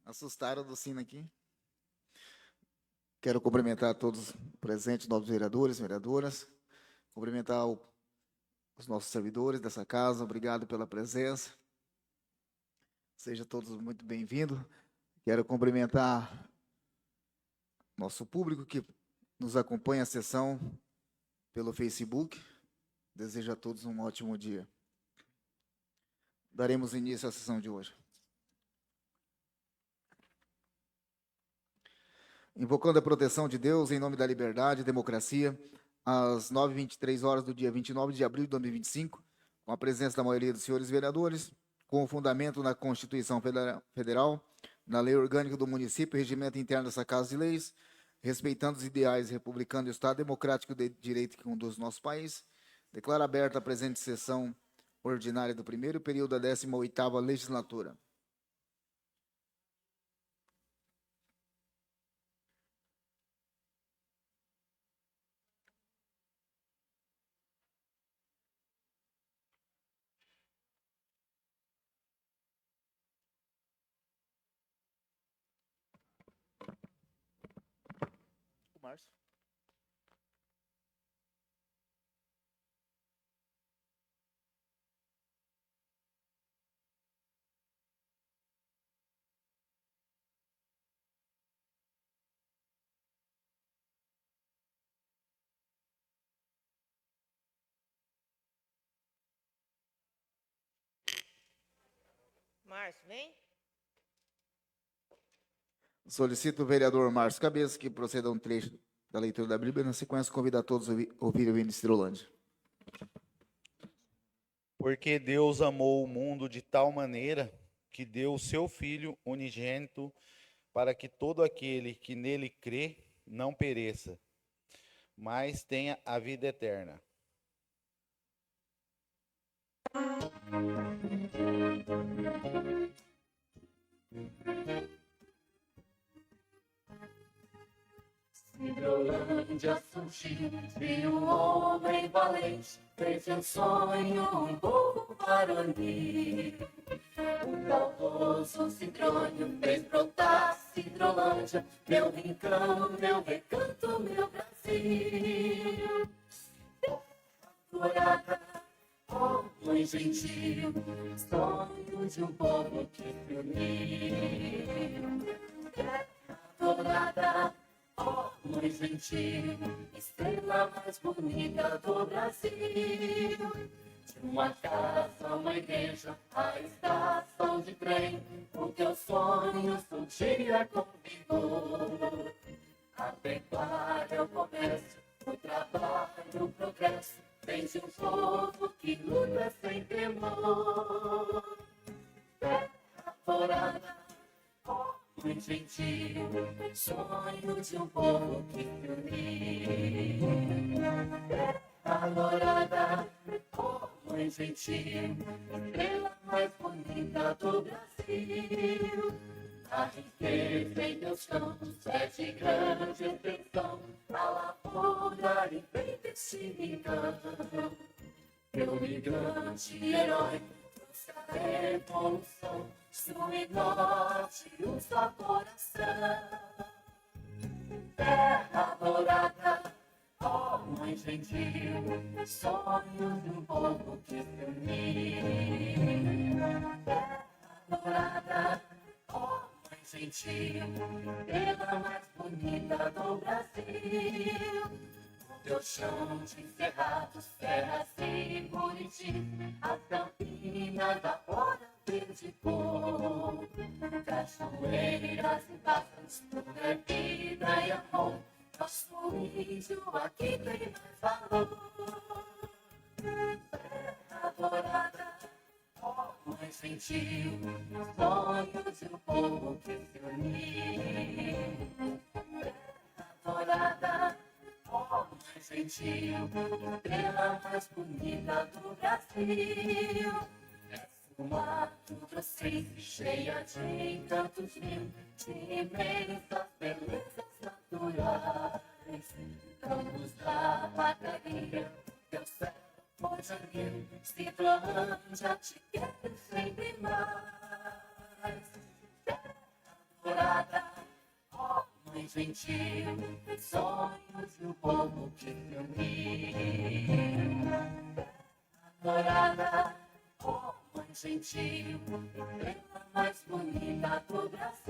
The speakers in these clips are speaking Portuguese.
Assustaram do sino aqui. Quero cumprimentar todos presentes, novos vereadores, vereadoras. Cumprimentar os nossos servidores dessa casa. Obrigado pela presença. Sejam todos muito bem-vindos. Quero cumprimentar nosso público que nos acompanha a sessão pelo Facebook. Desejo a todos um ótimo dia. Daremos início à sessão de hoje. Invocando a proteção de Deus, em nome da liberdade e democracia, às 9h23 do dia 29 de abril de 2025, com a presença da maioria dos senhores vereadores, com o fundamento na Constituição Federal, na Lei Orgânica do Município e Regimento Interno dessa Casa de Leis, respeitando os ideais republicanos e o Estado Democrático de Direito que conduz o nosso país, declaro aberta a presente sessão ordinária do primeiro período da 18ª legislatura. Márcio. Márcio, vem. Solicito o vereador Márcio Cabeça que proceda a um trecho da leitura da Bíblia. Na sequência, convido a todos a ouvir o hino Estrolândia. Porque Deus amou o mundo de tal maneira que deu o seu Filho unigênito para que todo aquele que nele crê não pereça, mas tenha a vida eterna. Hidrolândia surgiu de um homem valente, fez um sonho, um povo varonil. O saudoso Cidrônio fez brotar Cidrolândia, meu rincão, meu recanto, meu Brasil. Dourada, ó mãe gentil, sonho de um povo que se uniu. Dourada, ó mãe gentil, estrela mais bonita do Brasil. De uma casa, uma igreja, a estação de trem, o teu sonho surgia com vigor. A pecuária, o comércio, o trabalho, o progresso, vem de um povo que luta sem temor. Terra dourada, ó mãe gentil, sonho de um povo que se uniu. Terra dourada, ó mãe gentil, estrela mais bonita do Brasil. A riqueza em teus campos é de grande extensão, a lavoura enfeita este rincão. Teu migrante herói trouxe a revolução, sul e norte, um só coração. Terra dourada, ó mãe gentil, sonho de um povo que se uniu. Terra dourada, ó mãe gentil, estrela mais bonita do Brasil. Teu chão de cerrados, serras e Buriti, as campinas da flora verde cor. Cachoeiras e pássaros, tudo é vida e amor. Nosso índio aqui tem mais valor. Terra dourada, ó mãe gentil, sonho de um povo que se uniu. Terra dourada, ó mãe gentil, estrela mais bonita do Brasil. És uma grosseira cheia de encantos mil, de imensas belezas naturais. Campos da padaria, teu céu foi jardim, Cidrolândia te quero sempre mais. Terra homem gentil, sonhos de um povo que se uniu. Morada, oh mãe gentil, estrela mais bonita do Brasil.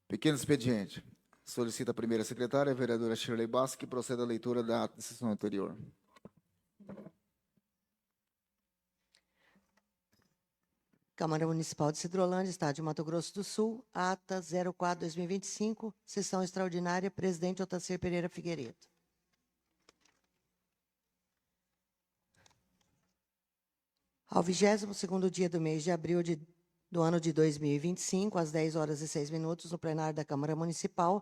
Pequeno expediente. Solicita a primeira secretária, a vereadora Shirley Basso, que proceda à leitura da ata da sessão anterior. Câmara Municipal de Sidrolândia, Estado de Mato Grosso do Sul, ata 04/2025, sessão extraordinária, presidente Otacílio Pereira Figueiredo. Ao 22º dia do mês de abril do ano de 2025, às 10h06, no plenário da Câmara Municipal,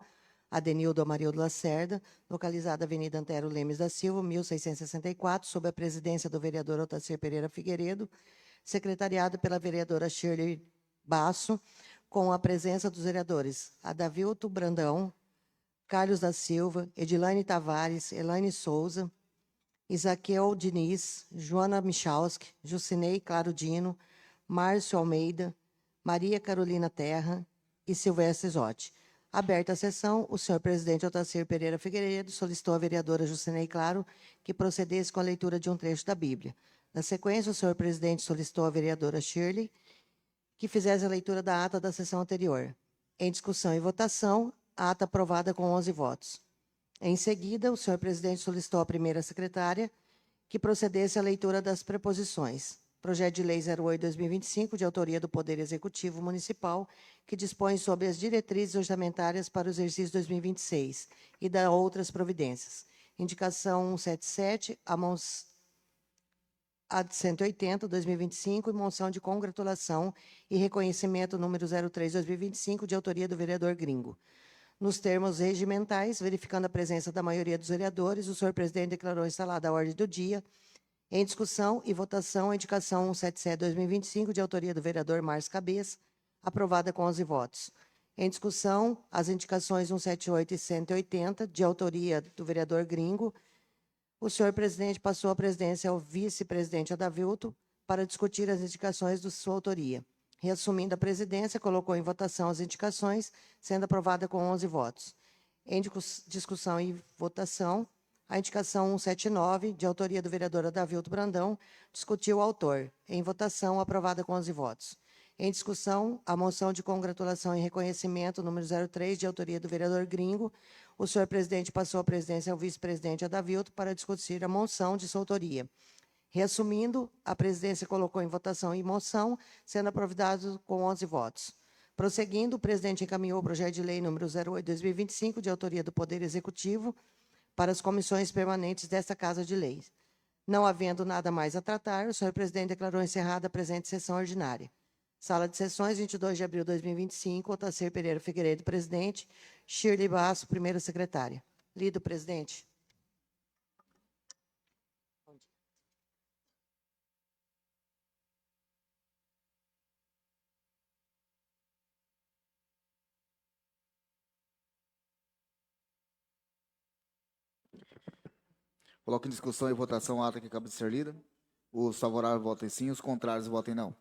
Adenildo Amarildo Lacerda, localizada Avenida Antero Lemes da Silva, 1664, sob a presidência do vereador Otacílio Pereira Figueiredo, secretariado pela vereadora Shirley Basso, com a presença dos vereadores Adavilto Brandão, Carlos da Silva, Edilane Tavares, Elaine Souza, Isaquel Diniz, Joana Michalski, Jucinei Claro Dino, Márcio Almeida, Maria Carolina Terra e Silvestre Zotti. Aberta a sessão, o senhor presidente Otacílio Pereira Figueiredo solicitou à vereadora Jucinei Claro que procedesse com a leitura de um trecho da Bíblia. Na sequência, o senhor presidente solicitou à vereadora Shirley que fizesse a leitura da ata da sessão anterior. Em discussão e votação, a ata aprovada com 11 votos. Em seguida, o senhor presidente solicitou à primeira secretária que procedesse à leitura das preposições. Projeto de Lei 08/2025, de autoria do Poder Executivo Municipal, que dispõe sobre as diretrizes orçamentárias para o exercício 2026 e da outras providências. Indicação 177, a de 180, 2025, e moção de congratulação e reconhecimento número 03/2025, de autoria do vereador Gringo. Nos termos regimentais, verificando a presença da maioria dos vereadores, o senhor presidente declarou instalada a ordem do dia. Em discussão e votação, a indicação 177/2025, de autoria do vereador Márcio Cabeça, aprovada com 11 votos. Em discussão, as indicações 178 e 180, de autoria do vereador Gringo. O senhor presidente passou a presidência ao vice-presidente Adavilto para discutir as indicações de sua autoria. Reassumindo a presidência, colocou em votação as indicações, sendo aprovada com 11 votos. Em discussão e votação, a indicação 179, de autoria do vereador Adavilto Brandão, discutiu o autor. Em votação, aprovada com 11 votos. Em discussão, a moção de congratulação e reconhecimento número 03, de autoria do vereador Gringo. O senhor presidente passou a presidência ao vice-presidente Adavilto para discutir a moção de sua autoria. Reassumindo, a presidência colocou em votação e moção, sendo aprovado com 11 votos. Prosseguindo, o presidente encaminhou o projeto de lei número 08/2025, de autoria do Poder Executivo, para as comissões permanentes desta Casa de Leis. Não havendo nada mais a tratar, o senhor presidente declarou encerrada a presente sessão ordinária. Sala de Sessões, 22 de abril de 2025, Otacílio Pereira Figueiredo, presidente. Shirley Basso, primeira secretária. Lido, presidente. Coloco em discussão e votação a ata que acaba de ser lida. Os favoráveis votem sim, os contrários votem não.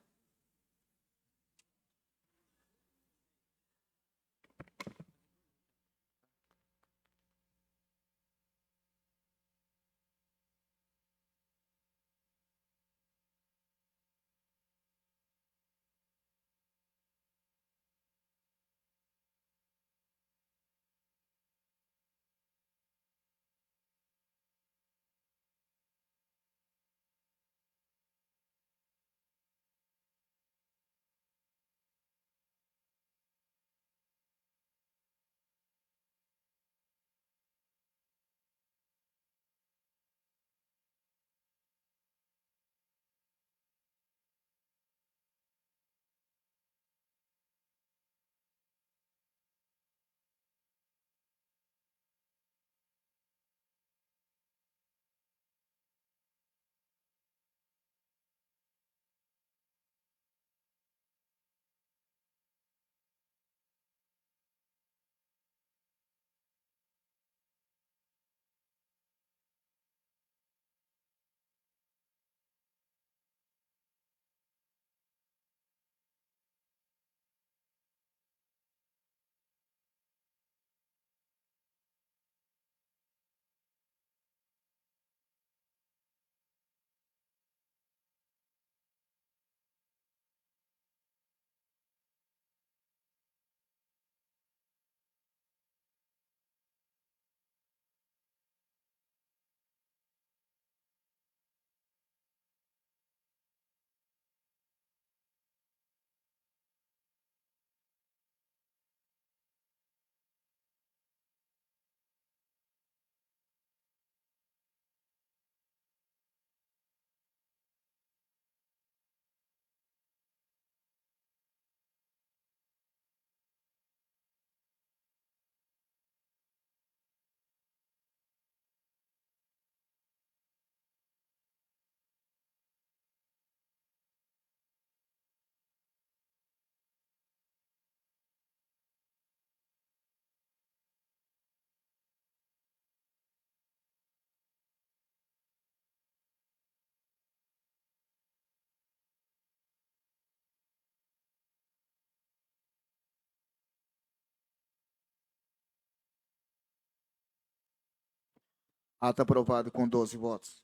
Ato aprovado com 12 votos.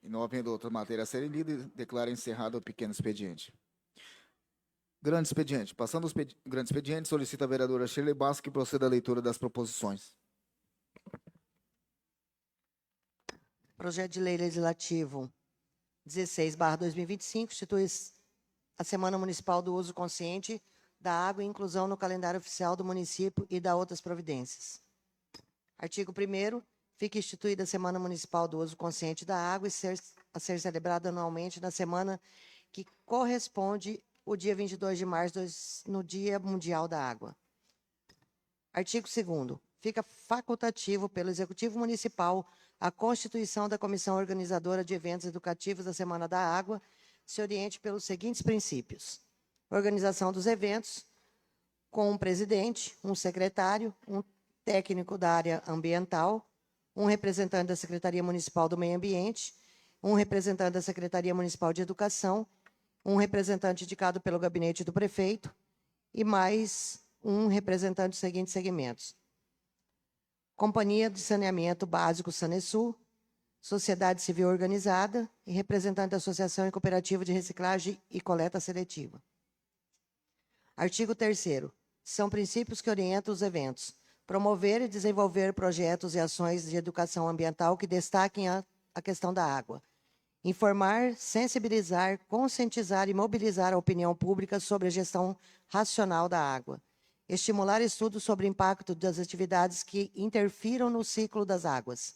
E não havendo outra matéria a ser lida, declaro encerrado o pequeno expediente. Grande expediente. Passando os grande expediente, solicita a vereadora Shirley Bastos que proceda à leitura das proposições. Projeto de Lei Legislativo 16/2025 institui a Semana Municipal do Uso Consciente da Água e inclusão no calendário oficial do município e da outras providências. Artigo 1º. Fica instituída a Semana Municipal do Uso Consciente da Água a ser celebrada anualmente na semana que corresponde o dia 22 de março, no Dia Mundial da Água. Artigo 2º. Fica facultativo pelo Executivo Municipal a constituição da Comissão Organizadora de Eventos Educativos da Semana da Água, se oriente pelos seguintes princípios: organização dos eventos, com um presidente, um secretário, um técnico da área ambiental, um representante da Secretaria Municipal do Meio Ambiente, um representante da Secretaria Municipal de Educação, um representante indicado pelo gabinete do prefeito e mais um representante dos seguintes segmentos: Companhia de Saneamento Básico Sanesul, Sociedade Civil Organizada e representante da Associação e Cooperativa de Reciclagem e Coleta Seletiva. Artigo 3º. São princípios que orientam os eventos: promover e desenvolver projetos e ações de educação ambiental que destaquem a questão da água. Informar, sensibilizar, conscientizar e mobilizar a opinião pública sobre a gestão racional da água. Estimular estudos sobre o impacto das atividades que interfiram no ciclo das águas.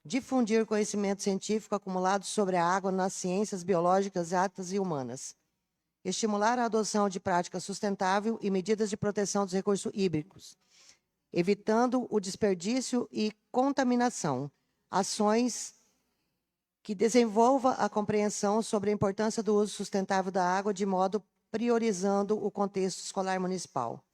Difundir conhecimento científico acumulado sobre a água nas ciências biológicas, exatas e humanas. Estimular a adoção de prática sustentável e medidas de proteção dos recursos hídricos, evitando o desperdício e contaminação. Ações que desenvolva a compreensão sobre a importância do uso sustentável da água, de modo priorizando o contexto escolar municipal.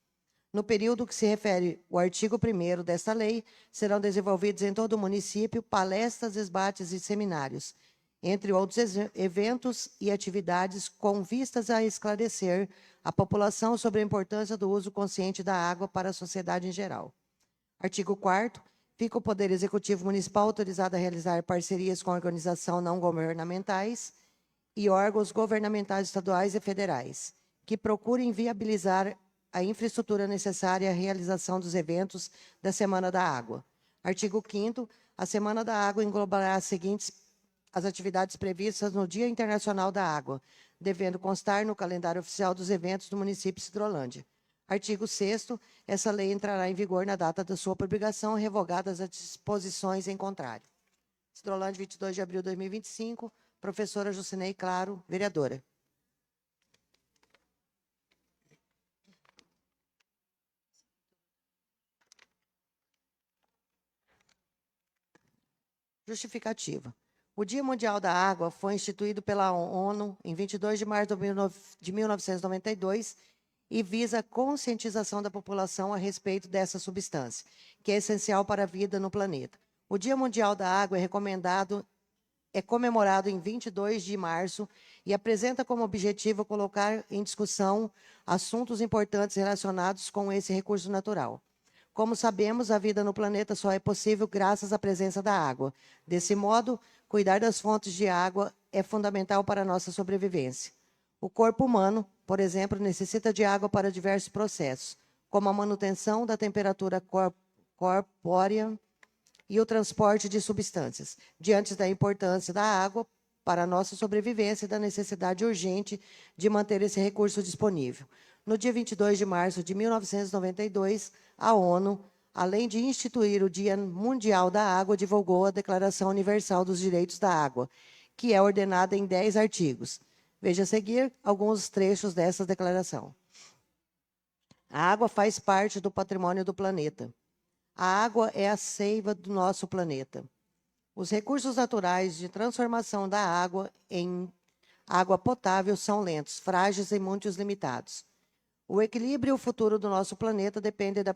No período que se refere o artigo 1º desta lei, serão desenvolvidos em todo o município palestras, debates e seminários, entre outros eventos e atividades com vistas a esclarecer a população sobre a importância do uso consciente da água para a sociedade em geral. Artigo 4º. Fica o Poder Executivo Municipal autorizado a realizar parcerias com organizações não governamentais e órgãos governamentais estaduais e federais, que procurem viabilizar a infraestrutura necessária à realização dos eventos da Semana da Água. Artigo 5º. A Semana da Água englobará as atividades previstas no Dia Internacional da Água, devendo constar no calendário oficial dos eventos do município de Sidrolândia. Artigo 6º. Essa lei entrará em vigor na data da sua publicação, revogadas as disposições em contrário. Sidrolândia, 22 de abril de 2025. Professora Jucinei Claro, vereadora. Justificativa. O Dia Mundial da Água foi instituído pela ONU em 22 de março de 1992 e visa a conscientização da população a respeito dessa substância, que é essencial para a vida no planeta. O Dia Mundial da Água é comemorado em 22 de março e apresenta como objetivo colocar em discussão assuntos importantes relacionados com esse recurso natural. Como sabemos, a vida no planeta só é possível graças à presença da água. Desse modo, cuidar das fontes de água é fundamental para a nossa sobrevivência. O corpo humano, por exemplo, necessita de água para diversos processos, como a manutenção da temperatura corpórea e o transporte de substâncias. Diante da importância da água para a nossa sobrevivência e da necessidade urgente de manter esse recurso disponível. No dia 22 de março de 1992, a ONU, além de instituir o Dia Mundial da Água, divulgou a Declaração Universal dos Direitos da Água, que é ordenada em 10 artigos. Veja a seguir alguns trechos dessa declaração. A água faz parte do patrimônio do planeta. A água é a seiva do nosso planeta. Os recursos naturais de transformação da água em água potável são lentos, frágeis e muito limitados. O equilíbrio e o futuro do nosso planeta dependem da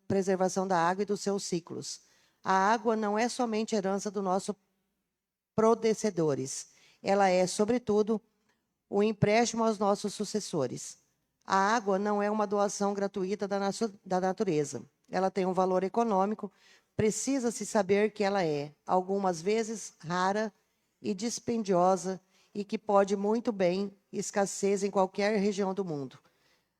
preservação da água e dos seus ciclos. A água não é somente herança dos nossos predecessores. Ela é, sobretudo, o empréstimo aos nossos sucessores. A água não é uma doação gratuita da natureza. Ela tem um valor econômico, precisa-se saber que ela é, algumas vezes, rara e dispendiosa e que pode muito bem escassez em qualquer região do mundo.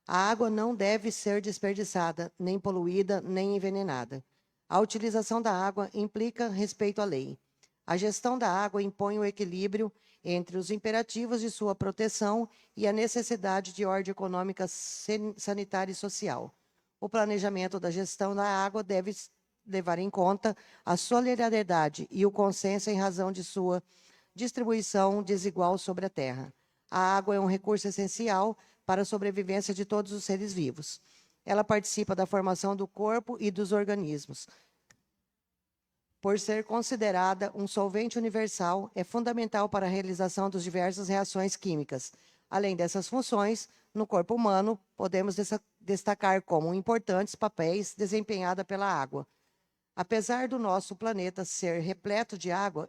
A água não deve ser desperdiçada, nem poluída, nem envenenada. A utilização da água implica respeito à lei. A gestão da água impõe o equilíbrio entre os imperativos de sua proteção e a necessidade de ordem econômica, sanitária e social. O planejamento da gestão da água deve levar em conta a solidariedade e o consenso em razão de sua distribuição desigual sobre a terra. A água é um recurso essencial para a sobrevivência de todos os seres vivos. Ela participa da formação do corpo e dos organismos. Por ser considerada um solvente universal, é fundamental para a realização das diversas reações químicas. Além dessas funções, no corpo humano, podemos destacar como importantes papéis desempenhados pela água. Apesar do nosso planeta ser repleto de água,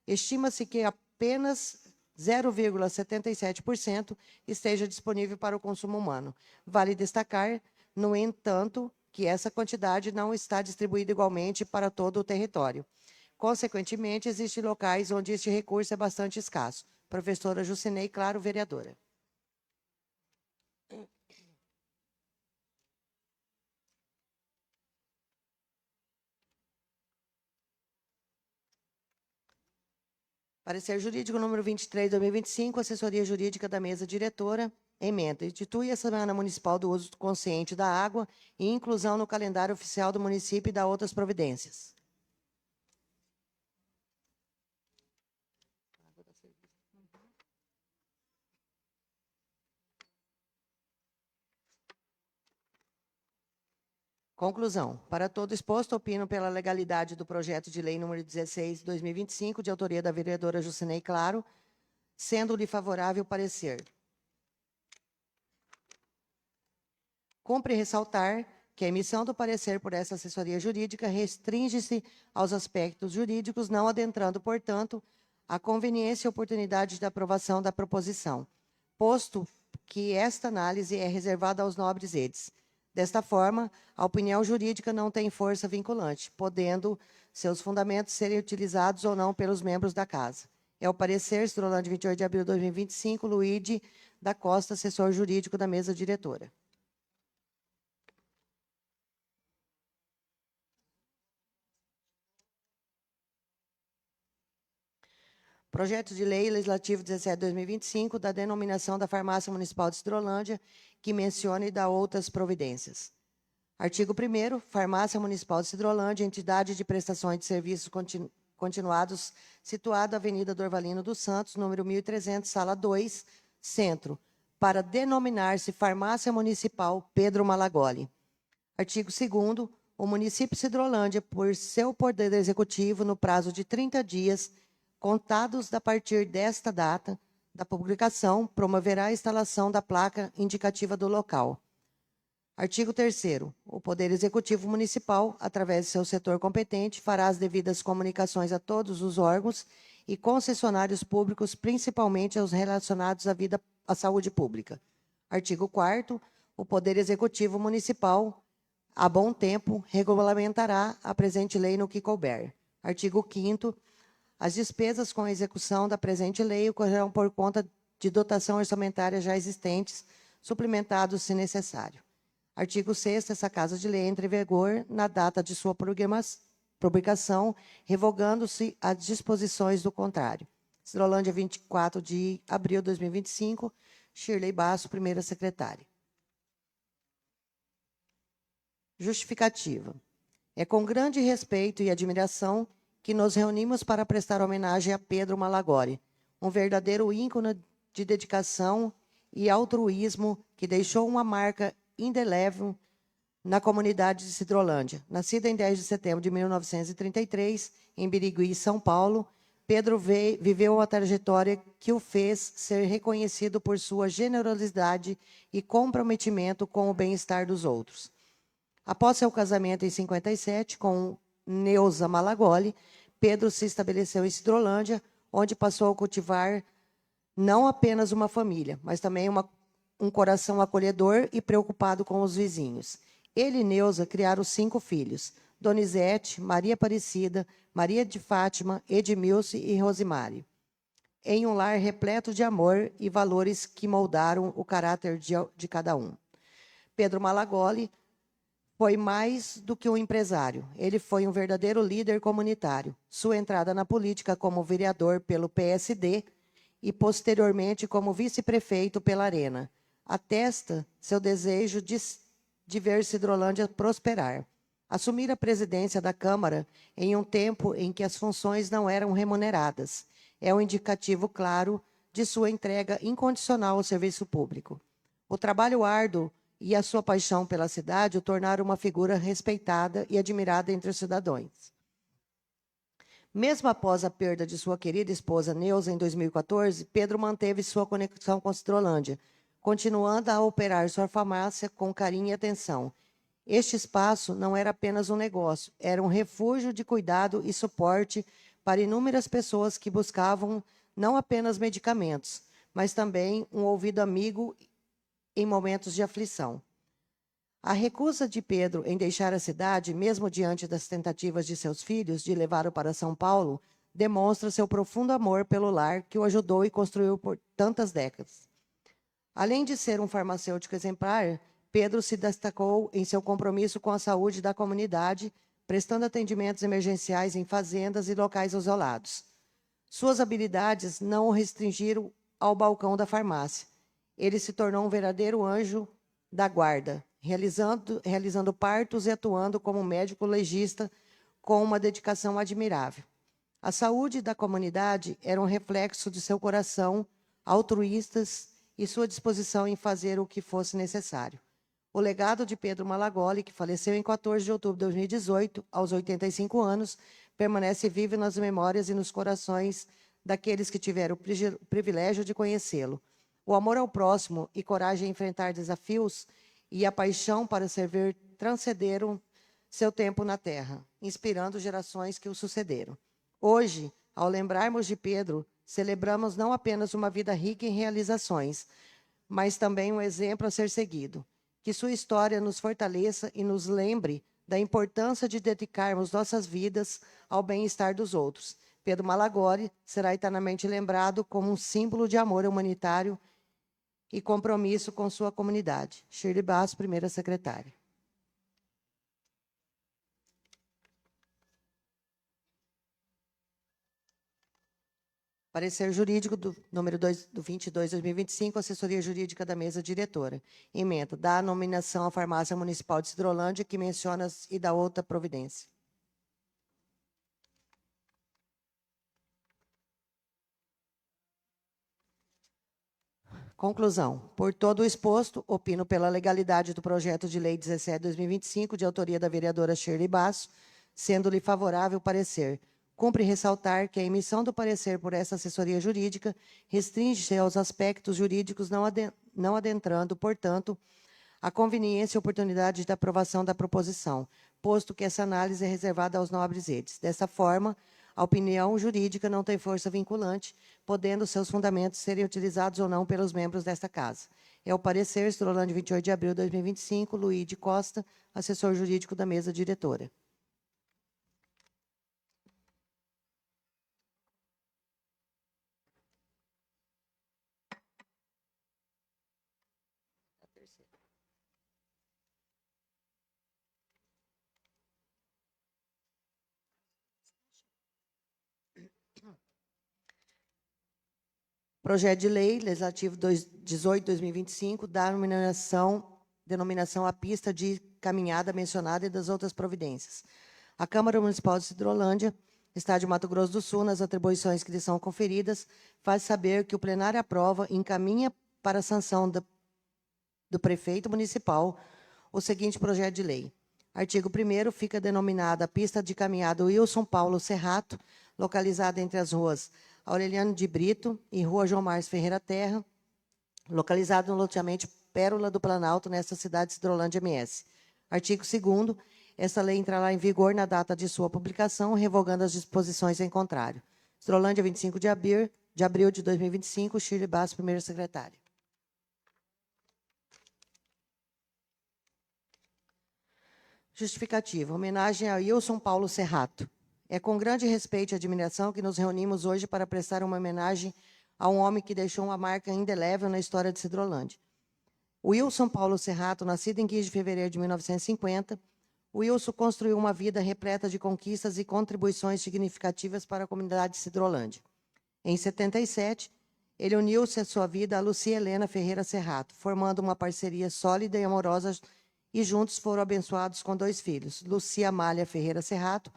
estima-se que apenas 0,77% esteja disponível para o consumo humano. Vale destacar, no entanto, que essa quantidade não está distribuída igualmente para todo o território. Consequentemente, existem locais onde este recurso é bastante escasso. Professora Jucinei Claro, vereadora. Parecer jurídico número 23, 2025, assessoria jurídica da mesa diretora. Emenda. Institui a Semana Municipal do Uso Consciente da Água e inclusão no calendário oficial do município e da outras providências. Conclusão. Para todo exposto, opino pela legalidade do projeto de lei número 16, 2025, de autoria da vereadora Jucinei Claro, sendo-lhe favorável o parecer. Cumpre ressaltar que a emissão do parecer por essa assessoria jurídica restringe-se aos aspectos jurídicos, não adentrando, portanto, a conveniência e oportunidade de aprovação da proposição, posto que esta análise é reservada aos nobres edes. Desta forma, a opinião jurídica não tem força vinculante, podendo seus fundamentos serem utilizados ou não pelos membros da Casa. É o parecer, Hidrolândia, 28 de abril de 2025, Luíde da Costa, assessor jurídico da mesa diretora. Projeto de Lei Legislativo 17/2025, da denominação da Farmácia Municipal de Hidrolândia, que menciona e dá outras providências. Artigo 1º, Farmácia Municipal de Hidrolândia, entidade de prestações de serviços continuados, situado Avenida Dorvalino dos Santos, número 1300, sala 2, Centro, para denominar-se Farmácia Municipal Pedro Malagoli. Artigo 2º, o município de Hidrolândia, por seu poder executivo, no prazo de 30 dias, contados a partir desta data da publicação, promoverá a instalação da placa indicativa do local. Artigo 3º. O Poder Executivo Municipal, através de seu setor competente, fará as devidas comunicações a todos os órgãos e concessionários públicos, principalmente aos relacionados à saúde pública. Artigo 4º. O Poder Executivo Municipal, a bom tempo, regulamentará a presente lei no que couber. Artigo 5º. As despesas com a execução da presente lei ocorrerão por conta de dotação orçamentária já existentes, suplementados se necessário. Artigo 6º. Essa Casa de Lei entra em vigor na data de sua publicação, revogando-se as disposições do contrário. Hidrolândia, 24 de abril de 2025, Shirley Basso, primeira secretária. Justificativa. É com grande respeito e admiração que nos reunimos para prestar homenagem a Pedro Malagoli, um verdadeiro ícone de dedicação e altruísmo que deixou uma marca indelével na comunidade de Hidrolândia. Nascido em 10 de setembro de 1933, em Birigui, São Paulo, Pedro viveu uma trajetória que o fez ser reconhecido por sua generosidade e comprometimento com o bem-estar dos outros. Após seu casamento em 57 com Neuza Malagoli, Pedro se estabeleceu em Hidrolândia, onde passou a cultivar não apenas uma família, mas também um coração acolhedor e preocupado com os vizinhos. Ele e Neuza criaram 5 filhos: Donizete, Maria Aparecida, Maria de Fátima, Edmilce e Rosimari, em um lar repleto de amor e valores que moldaram o caráter de cada um. Pedro Malagoli foi mais do que um empresário. Ele foi um verdadeiro líder comunitário. Sua entrada na política como vereador pelo PSD e, posteriormente, como vice-prefeito pela Arena atesta seu desejo de ver Sidrolândia prosperar. Assumir a presidência da Câmara em um tempo em que as funções não eram remuneradas é um indicativo claro de sua entrega incondicional ao serviço público. O trabalho árduo e a sua paixão pela cidade o tornaram uma figura respeitada e admirada entre os cidadãos. Mesmo após a perda de sua querida esposa Neuza em 2014, Pedro manteve sua conexão com Sidrolândia, continuando a operar sua farmácia com carinho e atenção. Este espaço não era apenas um negócio, era um refúgio de cuidado e suporte para inúmeras pessoas que buscavam não apenas medicamentos, mas também um ouvido amigo em momentos de aflição. A recusa de Pedro em deixar a cidade, mesmo diante das tentativas de seus filhos de levá-lo para São Paulo, demonstra seu profundo amor pelo lar que o ajudou e construiu por tantas décadas. Além de ser um farmacêutico exemplar, Pedro se destacou em seu compromisso com a saúde da comunidade, prestando atendimentos emergenciais em fazendas e locais isolados. Suas habilidades não o restringiram ao balcão da farmácia. Ele se tornou um verdadeiro anjo da guarda, realizando partos e atuando como médico legista com uma dedicação admirável. A saúde da comunidade era um reflexo de seu coração altruísta e sua disposição em fazer o que fosse necessário. O legado de Pedro Malagoli, que faleceu em 14 de outubro de 2018, aos 85 anos, permanece vivo nas memórias e nos corações daqueles que tiveram o privilégio de conhecê-lo. O amor ao próximo e coragem a enfrentar desafios e a paixão para servir transcenderam seu tempo na Terra, inspirando gerações que o sucederam. Hoje, ao lembrarmos de Pedro, celebramos não apenas uma vida rica em realizações, mas também um exemplo a ser seguido. Que sua história nos fortaleça e nos lembre da importância de dedicarmos nossas vidas ao bem-estar dos outros. Pedro Malagoli será eternamente lembrado como um símbolo de amor humanitário e compromisso com sua comunidade. Shirley Basso, primeira secretária. Parecer jurídico do número 22/2025, assessoria jurídica da mesa diretora. Emenda, dá a nominação à farmácia municipal de Sidrolândia, que menciona e dá outra providência. Conclusão. Por todo o exposto, opino pela legalidade do projeto de lei 17/2025, de autoria da vereadora Shirley Basso, sendo-lhe favorável o parecer. Cumpre ressaltar que a emissão do parecer por essa assessoria jurídica restringe-se aos aspectos jurídicos, não adentrando, portanto, a conveniência e oportunidade de aprovação da proposição, posto que essa análise é reservada aos nobres edes. Dessa forma, a opinião jurídica não tem força vinculante, podendo seus fundamentos serem utilizados ou não pelos membros desta Casa. É o parecer, Sidrolândia, 28 de abril de 2025, Luiz de Costa, assessor jurídico da mesa diretora. Projeto de Lei Legislativo 18/2025, da denominação à pista de caminhada mencionada e das outras providências. A Câmara Municipal de Sidrolândia, Estado de Mato Grosso do Sul, nas atribuições que lhe são conferidas, faz saber que o plenário aprova e encaminha para a sanção do prefeito municipal o seguinte projeto de lei. Artigo 1º, fica denominada a pista de caminhada Wilson Paulo Serrato, localizada entre as ruas Aureliano de Brito e Rua João Marques Ferreira Terra, localizado no loteamento Pérola do Planalto, nesta cidade de Sidrolândia, MS. Artigo 2º, esta lei entrará em vigor na data de sua publicação, revogando as disposições em contrário. Sidrolândia, 25 de abril de 2025, Shirley Basso, primeira secretária. Justificativa. Homenagem a Wilson Paulo Serrato. É com grande respeito e admiração que nos reunimos hoje para prestar uma homenagem a um homem que deixou uma marca indelével na história de Sidrolândia. Wilson Paulo Serrato, nascido em 15 de fevereiro de 1950, Wilson construiu uma vida repleta de conquistas e contribuições significativas para a comunidade de Sidrolândia. Em 77, ele uniu-se à sua vida a Lucia Helena Ferreira Serrato, formando uma parceria sólida e amorosa, e juntos foram abençoados com 2 filhos, Lucia Amália Ferreira Serrato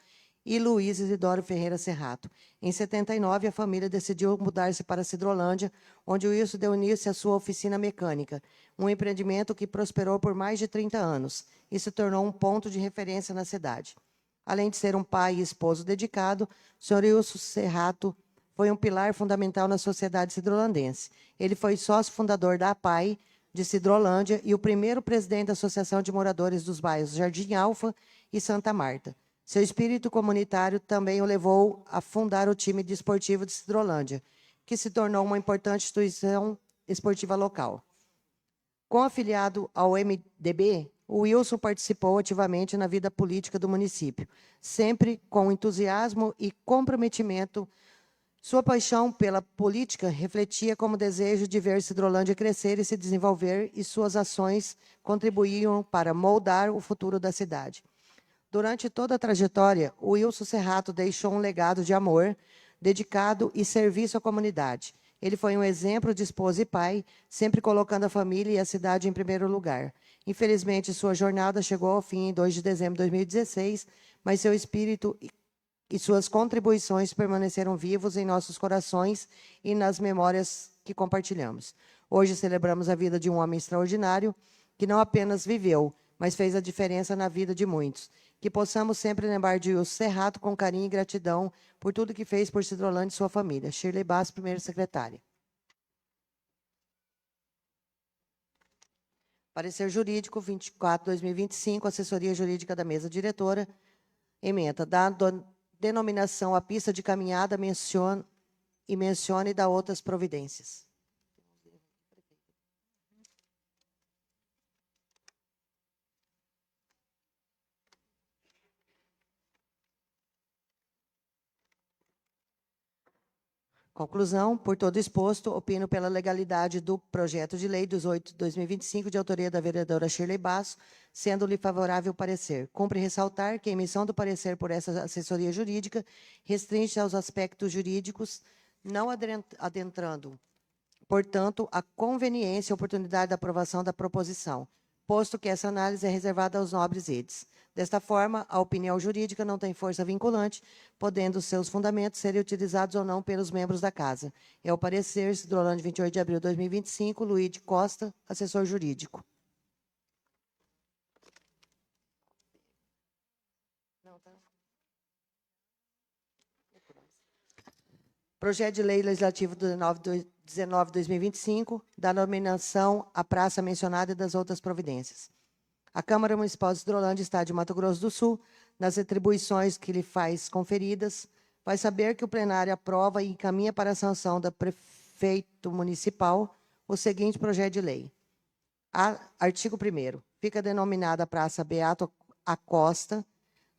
e Luiz Isidoro Ferreira Serrato. Em 79, a família decidiu mudar-se para Sidrolândia, onde Wilson deu início à sua oficina mecânica, um empreendimento que prosperou por mais de 30 anos e se tornou um ponto de referência na cidade. Além de ser um pai e esposo dedicado, o Sr. Wilson Serrato foi um pilar fundamental na sociedade sidrolandense. Ele foi sócio fundador da APAI de Sidrolândia e o primeiro presidente da Associação de Moradores dos Bairros Jardim Alfa e Santa Marta. Seu espírito comunitário também o levou a fundar o time desportivo de Sidrolândia, que se tornou uma importante instituição esportiva local. Com afiliado ao MDB, o Wilson participou ativamente na vida política do município, sempre com entusiasmo e comprometimento. Sua paixão pela política refletia como desejo de ver Sidrolândia crescer e se desenvolver, e suas ações contribuíam para moldar o futuro da cidade. Durante toda a trajetória, o Wilson Serrato deixou um legado de amor, dedicado e serviço à comunidade. Ele foi um exemplo de esposa e pai, sempre colocando a família e a cidade em primeiro lugar. Infelizmente, sua jornada chegou ao fim em 2 de dezembro de 2016, mas seu espírito e suas contribuições permaneceram vivos em nossos corações e nas memórias que compartilhamos. Hoje celebramos a vida de um homem extraordinário que não apenas viveu, mas fez a diferença na vida de muitos. Que possamos sempre lembrar de Wilson Serrato com carinho e gratidão por tudo que fez por Sidrolândia e sua família. Shirley Bass, primeira secretária. Parecer jurídico 24/2025, assessoria jurídica da mesa diretora. Ementa, da denominação à pista de caminhada, mencione da outras providências. Conclusão, por todo exposto, opino pela legalidade do projeto de lei 18/2025, de autoria da vereadora Shirley Basso, sendo-lhe favorável o parecer. Cumpre ressaltar que a emissão do parecer por essa assessoria jurídica restringe aos aspectos jurídicos, não adentrando, portanto, a conveniência e oportunidade da aprovação da proposição, posto que essa análise é reservada aos nobres edes. Desta forma, a opinião jurídica não tem força vinculante, podendo seus fundamentos serem utilizados ou não pelos membros da Casa. É o parecer, Sidrolândia, 28 de abril de 2025, Luiz de Costa, assessor jurídico. Projeto de Lei Legislativo 19/2025, da nominação à praça mencionada e das outras providências. A Câmara Municipal de Sidrolândia, Estado de Mato Grosso do Sul, nas atribuições que lhe faz conferidas, vai saber que o plenário aprova e encaminha para a sanção da prefeito municipal o seguinte projeto de lei. Artigo 1º. Fica denominada a Praça Beato Acosta,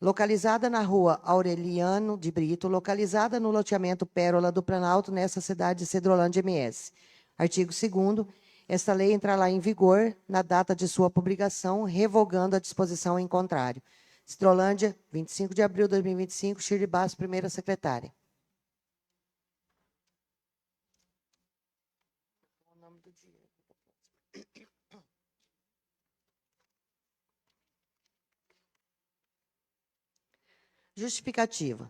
localizada na rua Aureliano de Brito, localizada no loteamento Pérola do Planalto, nessa cidade de Sidrolândia, MS. Artigo 2º. Esta lei entrará em vigor na data de sua publicação, revogando a disposição em contrário. Sidrolândia, 25 de abril de 2025, Shirley Bass, primeira secretária. Justificativa.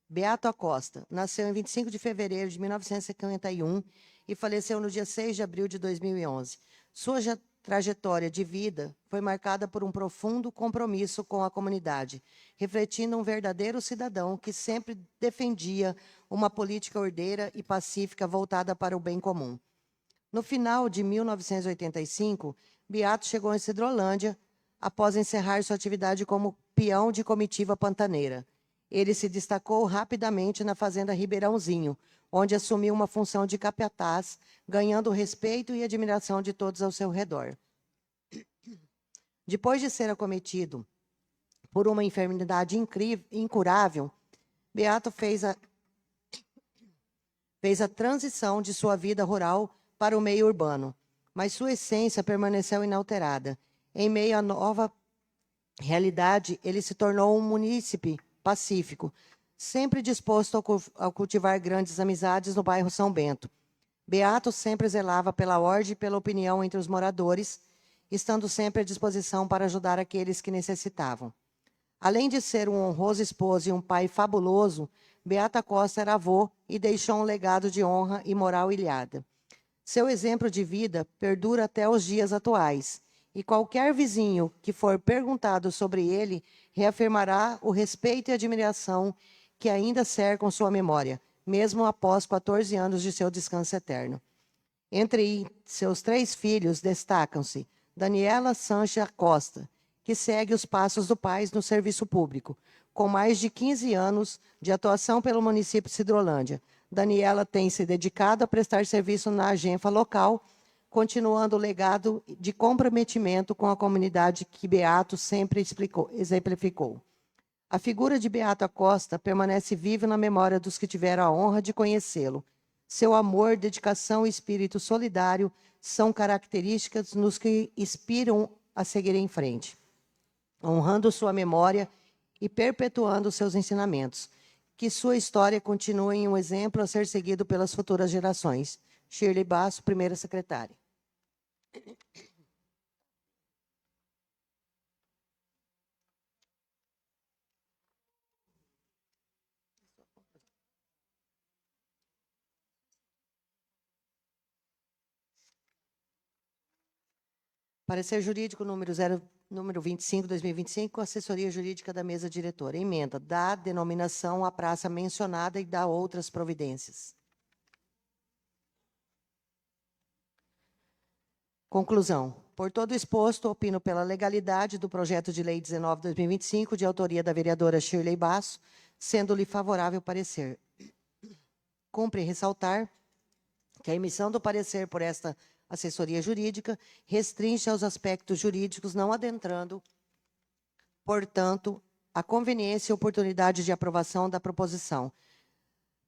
Beato Acosta nasceu em 25 de fevereiro de 1951 e faleceu no dia 6 de abril de 2011. Sua trajetória de vida foi marcada por um profundo compromisso com a comunidade, refletindo um verdadeiro cidadão que sempre defendia uma política ordeira e pacífica voltada para o bem comum. No final de 1985, Beato chegou em Sidrolândia após encerrar sua atividade como peão de comitiva pantaneira. Ele se destacou rapidamente na fazenda Ribeirãozinho, onde assumiu uma função de capataz, ganhando o respeito e admiração de todos ao seu redor. Depois de ser acometido por uma enfermidade incurável, Beato fez a transição de sua vida rural para o meio urbano, mas sua essência permaneceu inalterada. Em meio à nova realidade, ele se tornou um munícipe pacífico, sempre disposto a cultivar grandes amizades no bairro São Bento. Beato sempre zelava pela ordem e pela opinião entre os moradores, estando sempre à disposição para ajudar aqueles que necessitavam. Além de ser um honroso esposo e um pai fabuloso, Beato Costa era avô e deixou um legado de honra e moral ilhada. Seu exemplo de vida perdura até os dias atuais, e qualquer vizinho que for perguntado sobre ele reafirmará o respeito e admiração que ainda cercam sua memória, mesmo após 14 anos de seu descanso eterno. Entre seus 3 filhos destacam-se Daniela Sancha Costa, que segue os passos do pai no serviço público. Com mais de 15 anos de atuação pelo município de Sidrolândia, Daniela tem se dedicado a prestar serviço na agenfa local, continuando o legado de comprometimento com a comunidade que Beato sempre exemplificou. A figura de Beato Costa permanece viva na memória dos que tiveram a honra de conhecê-lo. Seu amor, dedicação e espírito solidário são características nos que inspiram a seguir em frente, honrando sua memória e perpetuando seus ensinamentos. Que sua história continue um exemplo a ser seguido pelas futuras gerações. Shirley Basso, primeira secretária. Parecer jurídico número 25, 2025, assessoria jurídica da mesa diretora. Emenda, dá denominação à praça mencionada e dá outras providências. Conclusão. Por todo exposto, opino pela legalidade do projeto de lei 19/2025, de autoria da vereadora Shirley Basso, sendo-lhe favorável o parecer. Cumpre ressaltar que a emissão do parecer por esta assessoria jurídica restringe aos aspectos jurídicos, não adentrando, portanto, a conveniência e oportunidade de aprovação da proposição,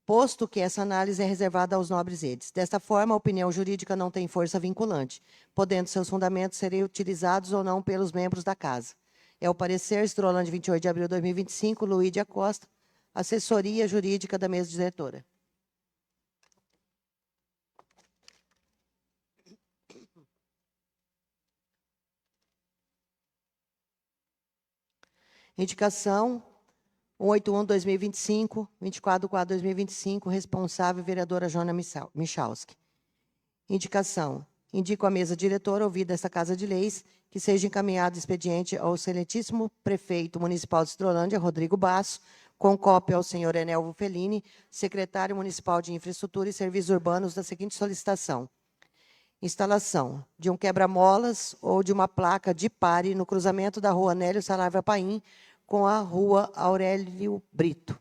posto que essa análise é reservada aos nobres edes. Desta forma, a opinião jurídica não tem força vinculante, podendo seus fundamentos serem utilizados ou não pelos membros da Casa. É o parecer, Sidrolândia, 28 de abril de 2025, Luíde Acosta, assessoria jurídica da mesa diretora. Indicação 181/2025, 24/4/2025, responsável, vereadora Joana Michalski. Indicação. Indico à mesa diretora, ouvida esta Casa de Leis, que seja encaminhado expediente ao excelentíssimo prefeito municipal de Sidrolândia, Rodrigo Basso, com cópia ao senhor Enelvo Fellini, secretário municipal de Infraestrutura e Serviços Urbanos, da seguinte solicitação: instalação de um quebra-molas ou de uma placa de pare no cruzamento da rua Nélio Saravia Paim com a rua Aurélio Brito.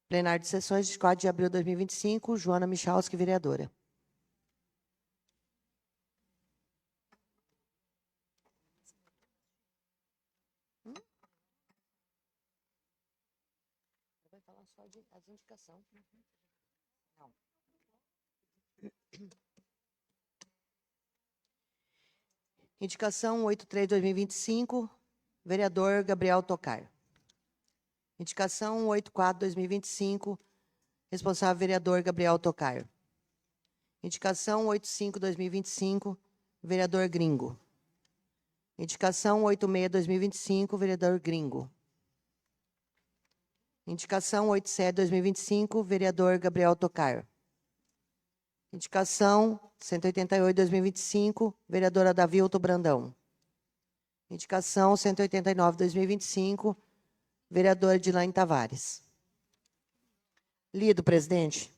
Plenário de sessões de 4 de abril de 2025, Joana Michalski, vereadora. Vai falar só as indicações. Não. Indicação 83/2025, vereador Gabriel Tocar. Indicação 84/2025, responsável vereador Gabriel Tocar. Indicação 85/2025, vereador Gringo. Indicação 86/2025, vereador Gringo. Indicação 87/2025, vereador Gabriel Tocar. Indicação 188/2025, vereadora Davilto Brandão. Indicação 189/2025, vereadora Edilane Tavares. Lido, presidente.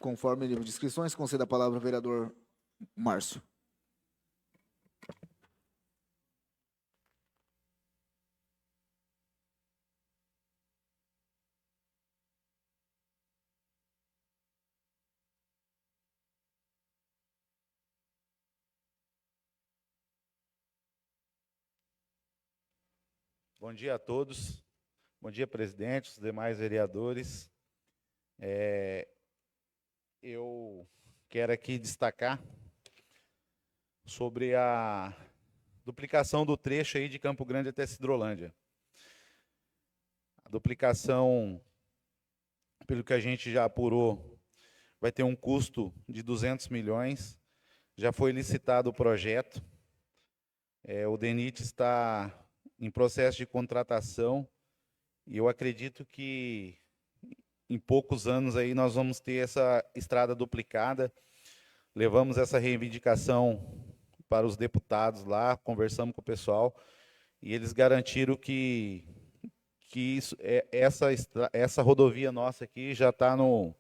Conforme o livro de inscrições, conceda a palavra ao vereador Márcio. Bom dia a todos. Bom dia, presidente, os demais vereadores. Eu quero aqui destacar sobre a duplicação do trecho aí de Campo Grande até Sidrolândia. A duplicação, pelo que a gente já apurou, vai ter um custo de 200 milhões. Já foi licitado o projeto. O DENIT está em processo de contratação e eu acredito que em poucos anos aí nós vamos ter essa estrada duplicada. Levamos essa reivindicação para os deputados lá, conversamos com o pessoal e eles garantiram que essa rodovia nossa aqui já está no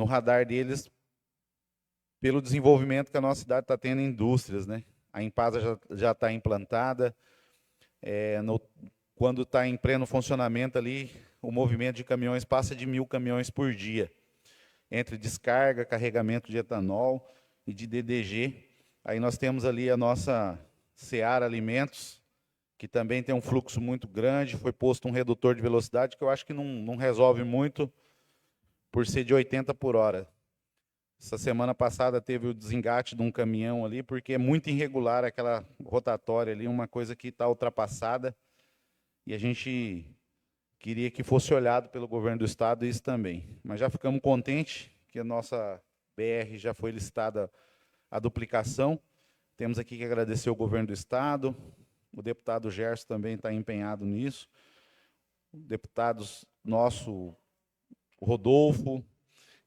radar deles pelo desenvolvimento que a nossa cidade está tendo em indústrias, né? A Impasa já está implantada. Quando está em pleno funcionamento ali, o movimento de caminhões passa de 1.000 caminhões por dia, entre descarga, carregamento de etanol e de DDG. Aí nós temos ali a nossa Seara Alimentos, que também tem um fluxo muito grande, foi posto um redutor de velocidade, que eu acho que não resolve muito, por ser de 80 por hora. Essa semana passada teve o desengate de um caminhão ali, porque é muito irregular aquela rotatória ali, uma coisa que está ultrapassada, e a gente queria que fosse olhado pelo governo do estado isso também. Mas já ficamos contentes que a nossa BR já foi licitada a duplicação. Temos aqui que agradecer ao governo do estado, o deputado Gerson também está empenhado nisso, deputados nosso, o Rodolfo.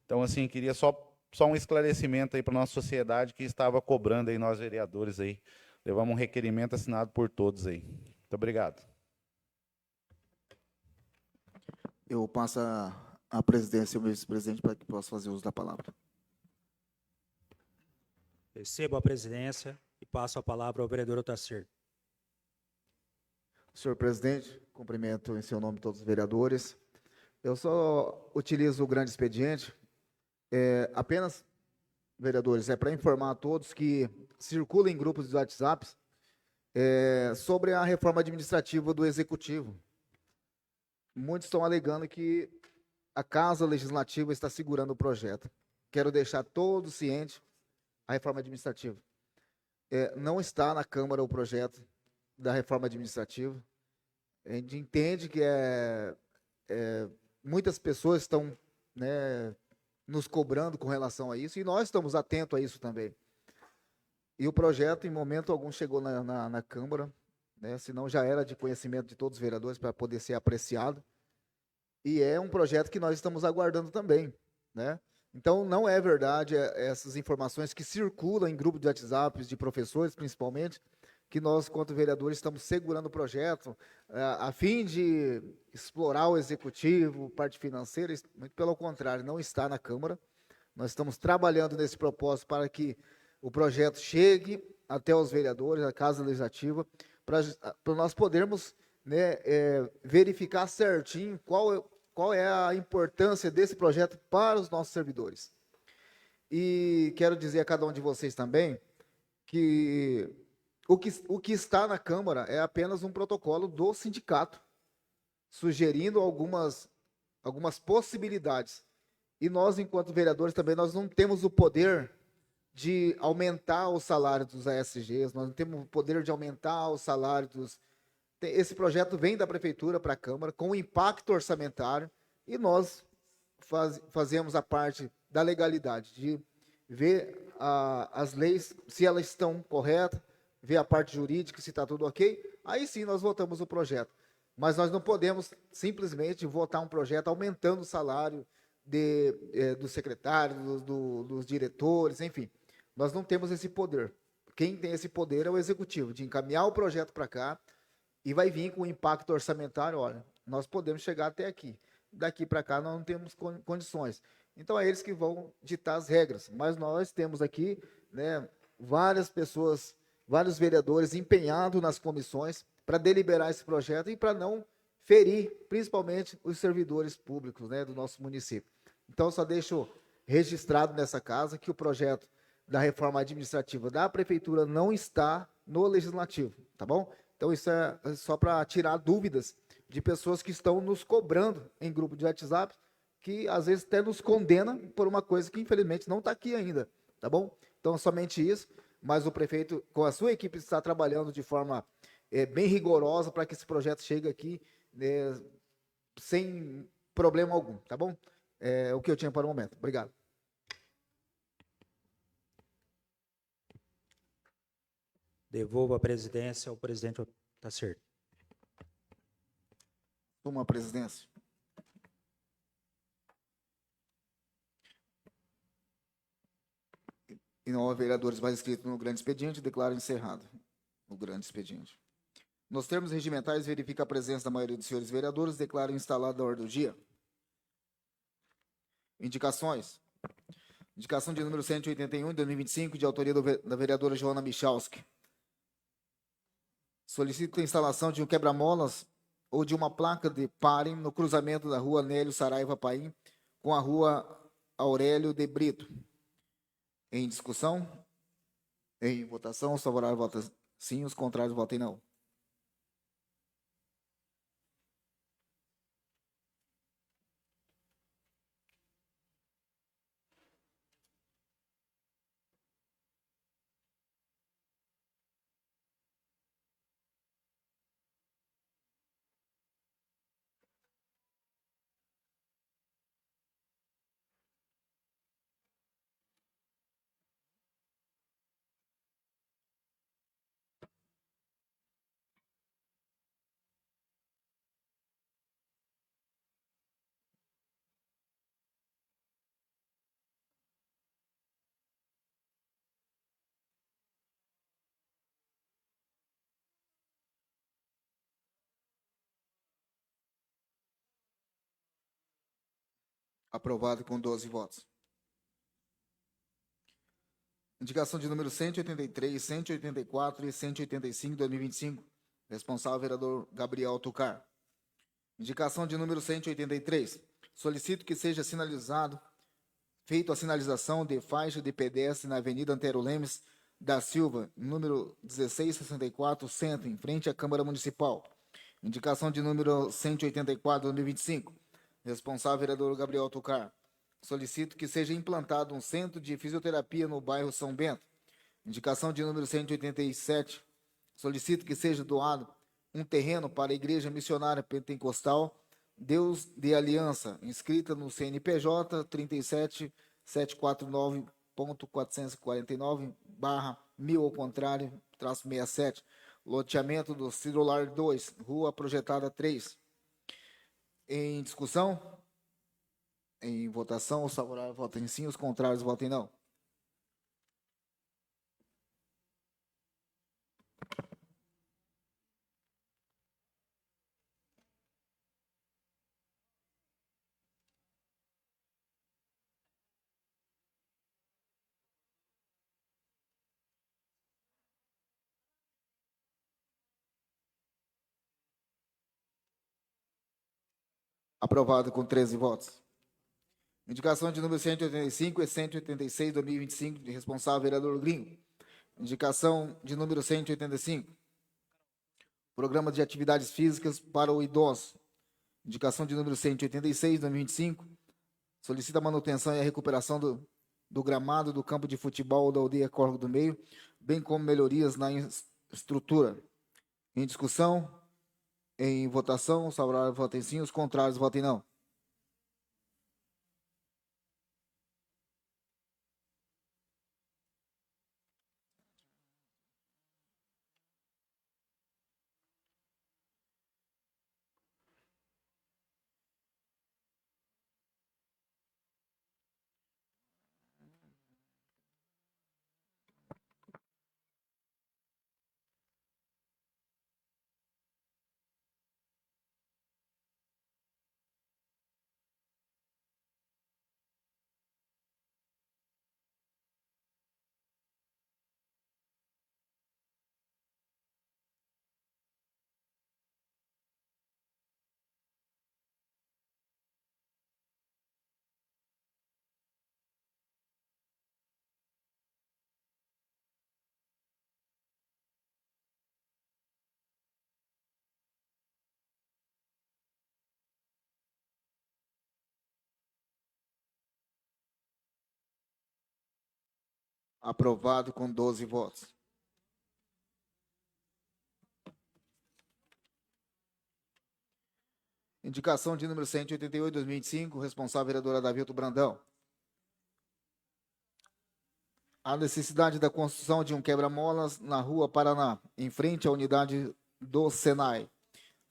Então, assim, queria só um esclarecimento aí para a nossa sociedade que estava cobrando aí nós vereadores aí. Levamos um requerimento assinado por todos aí. Muito obrigado. Eu passo a presidência ao vice-presidente para que possa fazer uso da palavra. Recebo a presidência e passo a palavra ao vereador Otacir. Senhor presidente, cumprimento em seu nome todos os vereadores. Eu só utilizo o grande expediente, apenas, vereadores, para informar a todos que circula em grupos de WhatsApp sobre a reforma administrativa do Executivo. Muitos estão alegando que a Casa Legislativa está segurando o projeto. Quero deixar todos cientes a reforma administrativa. Não está na Câmara o projeto da reforma administrativa. A gente entende que muitas pessoas estão, né, nos cobrando com relação a isso, e nós estamos atentos a isso também. E o projeto, em momento algum, chegou na Câmara, né, senão já era de conhecimento de todos os vereadores para poder ser apreciado, e é um projeto que nós estamos aguardando também, né? Então, não é verdade essas informações que circulam em grupos de WhatsApp, de professores, principalmente, que nós, quanto vereadores, estamos segurando o projeto a fim de explorar o Executivo, parte financeira. Muito pelo contrário, não está na Câmara. Nós estamos trabalhando nesse propósito para que o projeto chegue até os vereadores, a Casa Legislativa, para nós podermos, né, verificar certinho qual é a importância desse projeto para os nossos servidores. E quero dizer a cada um de vocês também que o que está na Câmara é apenas um protocolo do sindicato, sugerindo algumas possibilidades. E nós, enquanto vereadores, também nós não temos o poder de aumentar o salário dos ASGs, nós não temos o poder de aumentar o salário dos... Esse projeto vem da Prefeitura para a Câmara, com impacto orçamentário, e nós fazemos a parte da legalidade, de ver as leis, se elas estão corretas, ver a parte jurídica, se está tudo ok, aí sim nós votamos o projeto. Mas nós não podemos simplesmente votar um projeto aumentando o salário do secretário, dos diretores, enfim. Nós não temos esse poder. Quem tem esse poder é o Executivo, de encaminhar o projeto para cá, e vai vir com o impacto orçamentário, olha, nós podemos chegar até aqui. Daqui para cá nós não temos condições. Então é eles que vão ditar as regras. Mas nós temos aqui, né, várias pessoas, vários vereadores empenhados nas comissões para deliberar esse projeto e para não ferir, principalmente, os servidores públicos, né, do nosso município. Então, só deixo registrado nessa casa que o projeto da reforma administrativa da prefeitura não está no legislativo, tá bom? Então, isso é só para tirar dúvidas de pessoas que estão nos cobrando em grupo de WhatsApp, que às vezes até nos condena por uma coisa que infelizmente não está aqui ainda, tá bom? Então, somente isso, mas o prefeito, com a sua equipe, está trabalhando de forma bem rigorosa para que esse projeto chegue aqui sem problema algum, tá bom? É o que eu tinha para o momento. Obrigado. Devolvo a presidência ao presidente Tacer. Toma a presidência. E não há vereadores mais inscritos no grande expediente, declaro encerrado o grande expediente. Nos termos regimentais, verifica a presença da maioria dos senhores vereadores, declaro instalada a ordem do dia. Indicações. Indicação de número 181, de 2025, de autoria da vereadora Joana Michalski. Solicito a instalação de um quebra-molas ou de uma placa de parem no cruzamento da rua Nélio Saraiva Paim com a rua Aurélio de Brito. Em discussão? Em votação, os favoráveis votam sim, os contrários votem não. Aprovado com 12 votos. Indicação de número 183, 184 e 185 de 2025. Responsável, vereador Gabriel Tucar. Indicação de número 183. Solicito que seja feito a sinalização de faixa de pedestre na Avenida Antero Lemes da Silva, número 1664, centro, em frente à Câmara Municipal. Indicação de número 184 de 2025. Responsável, vereador Gabriel Tucar. Solicito que seja implantado um centro de fisioterapia no bairro São Bento. Indicação de número 187. Solicito que seja doado um terreno para a Igreja Missionária Pentecostal Deus de Aliança, inscrita no CNPJ 37749.449/1000 ao contrário, -67. Loteamento do Cirolar 2, Rua Projetada 3. Em discussão? Em votação, os favoráveis votem sim, os contrários votem não. Aprovado com 13 votos. Indicação de número 185 e 186 de 2025, de responsável, vereador Gringo. Indicação de número 185. Programa de atividades físicas para o idoso. Indicação de número 186 de 2025. Solicita a manutenção e a recuperação do gramado do campo de futebol da aldeia Córrego do Meio, bem como melhorias na estrutura. Em discussão? Em votação, os favoráveis votem sim, os contrários votem não. Aprovado com 12 votos. Indicação de número 188, 2025, responsável vereadora Davilton Brandão. A necessidade da construção de um quebra-molas na Rua Paraná, em frente à unidade do Senai.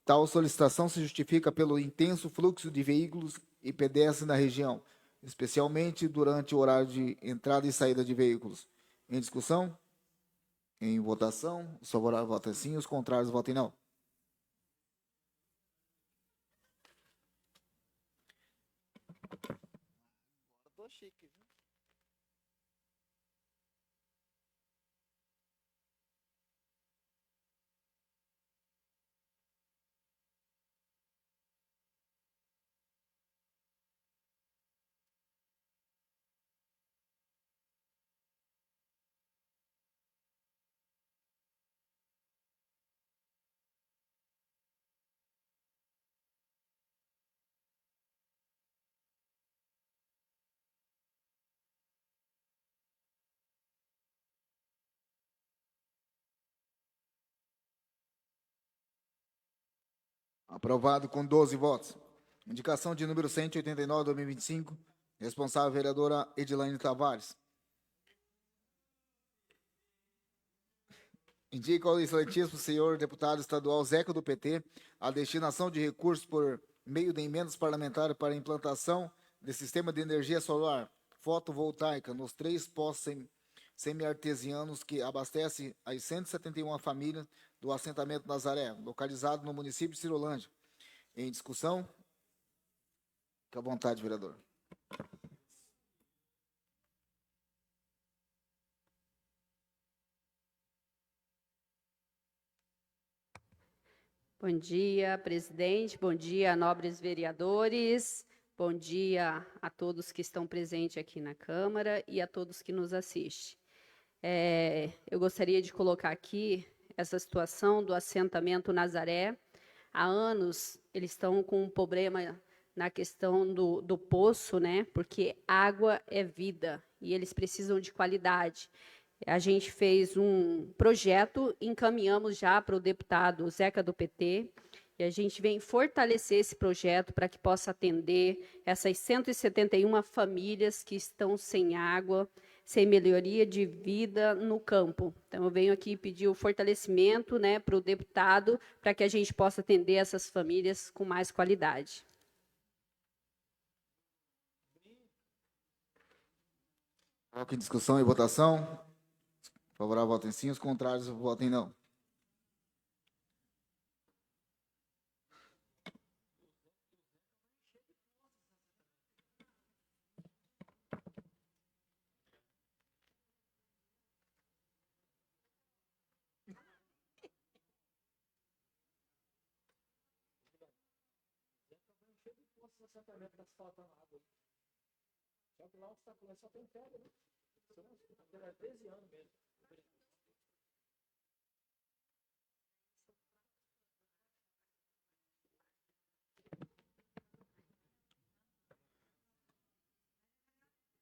Tal solicitação se justifica pelo intenso fluxo de veículos e pedestres na região, especialmente durante o horário de entrada e saída de veículos. Em discussão? Em votação? Os favoráveis votam sim, os contrários votem não. Aprovado com 12 votos. Indicação de número 189, 2025, responsável vereadora Edilaine Tavares. Indica ao excelentíssimo senhor deputado estadual Zeca do PT a destinação de recursos por meio de emendas parlamentares para a implantação de sistema de energia solar fotovoltaica nos 3 postos semi-artesianos que abastecem as 171 famílias do assentamento Nazaré, localizado no município de Cirolândia. Em discussão? Fique à vontade, vereador. Bom dia, presidente. Bom dia, nobres vereadores. Bom dia a todos que estão presentes aqui na Câmara e a todos que nos assistem. Eu gostaria de colocar aqui essa situação do assentamento Nazaré. Há anos eles estão com um problema na questão do poço, né? Porque água é vida e eles precisam de qualidade. A gente fez um projeto, encaminhamos já para o deputado Zeca do PT, e a gente vem fortalecer esse projeto para que possa atender essas 171 famílias que estão sem água, sem melhoria de vida no campo. Então, eu venho aqui pedir o fortalecimento, né, para o deputado, para que a gente possa atender essas famílias com mais qualidade. Coloque em discussão e votação. Favorável, votem sim. Os contrários, votem não.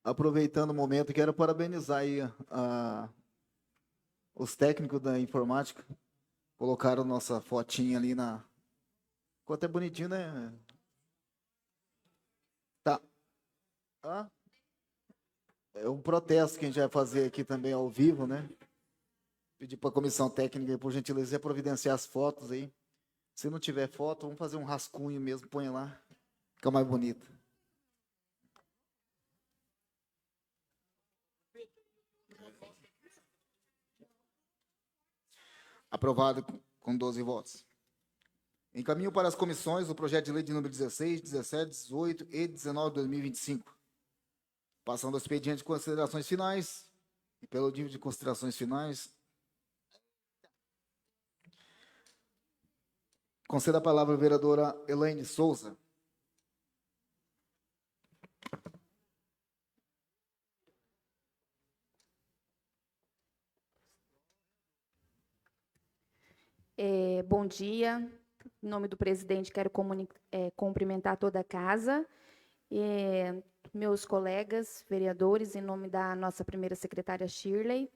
Aproveitando o momento, quero parabenizar aí os técnicos da informática. Colocaram nossa fotinha ali na... Ficou até bonitinho, né? Tá. É um protesto que a gente vai fazer aqui também ao vivo, né? Pedir para a comissão técnica, por gentileza, providenciar as fotos aí. Se não tiver foto, vamos fazer um rascunho mesmo, põe lá. Fica mais bonito. Aprovado com 12 votos. Encaminho para as comissões o projeto de lei de número 16, 17, 18 e 19 de 2025. Passando ao expediente de considerações finais. E pelo nível de considerações finais, conceda a palavra à vereadora Elaine Souza. Bom dia. Em nome do presidente, quero cumprimentar toda a casa. meus colegas vereadores, em nome da nossa primeira secretária Shirley.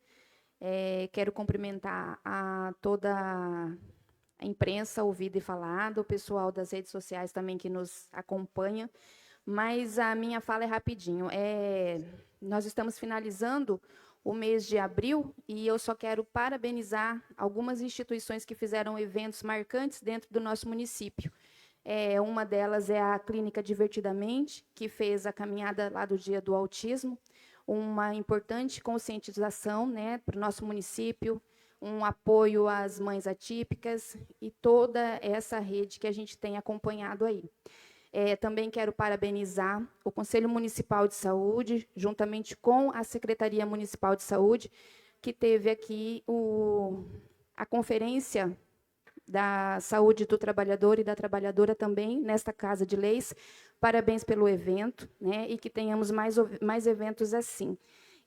Quero cumprimentar a toda a imprensa ouvida e falada, o pessoal das redes sociais também que nos acompanha, mas a minha fala é rapidinho. Nós estamos finalizando o mês de abril e eu só quero parabenizar algumas instituições que fizeram eventos marcantes dentro do nosso município. Uma delas é a Clínica Divertidamente, que fez a caminhada lá do Dia do Autismo, uma importante conscientização, né, para o nosso município, um apoio às mães atípicas e toda essa rede que a gente tem acompanhado aí. Também quero parabenizar o Conselho Municipal de Saúde, juntamente com a Secretaria Municipal de Saúde, que teve aqui a conferência da saúde do trabalhador e da trabalhadora também, nesta Casa de Leis. Parabéns pelo evento, né, e que tenhamos mais eventos assim.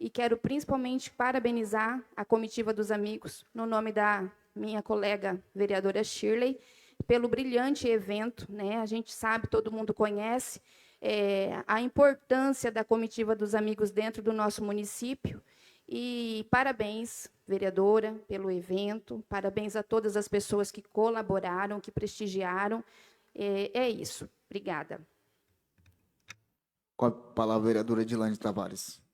E quero principalmente parabenizar a comitiva dos amigos, no nome da minha colega vereadora Shirley, pelo brilhante evento, né? A gente sabe, todo mundo conhece a importância da comitiva dos amigos dentro do nosso município. E parabéns, vereadora, pelo evento, parabéns a todas as pessoas que colaboraram, que prestigiaram. É isso. Obrigada. Com a palavra, a vereadora Edilane Tavares.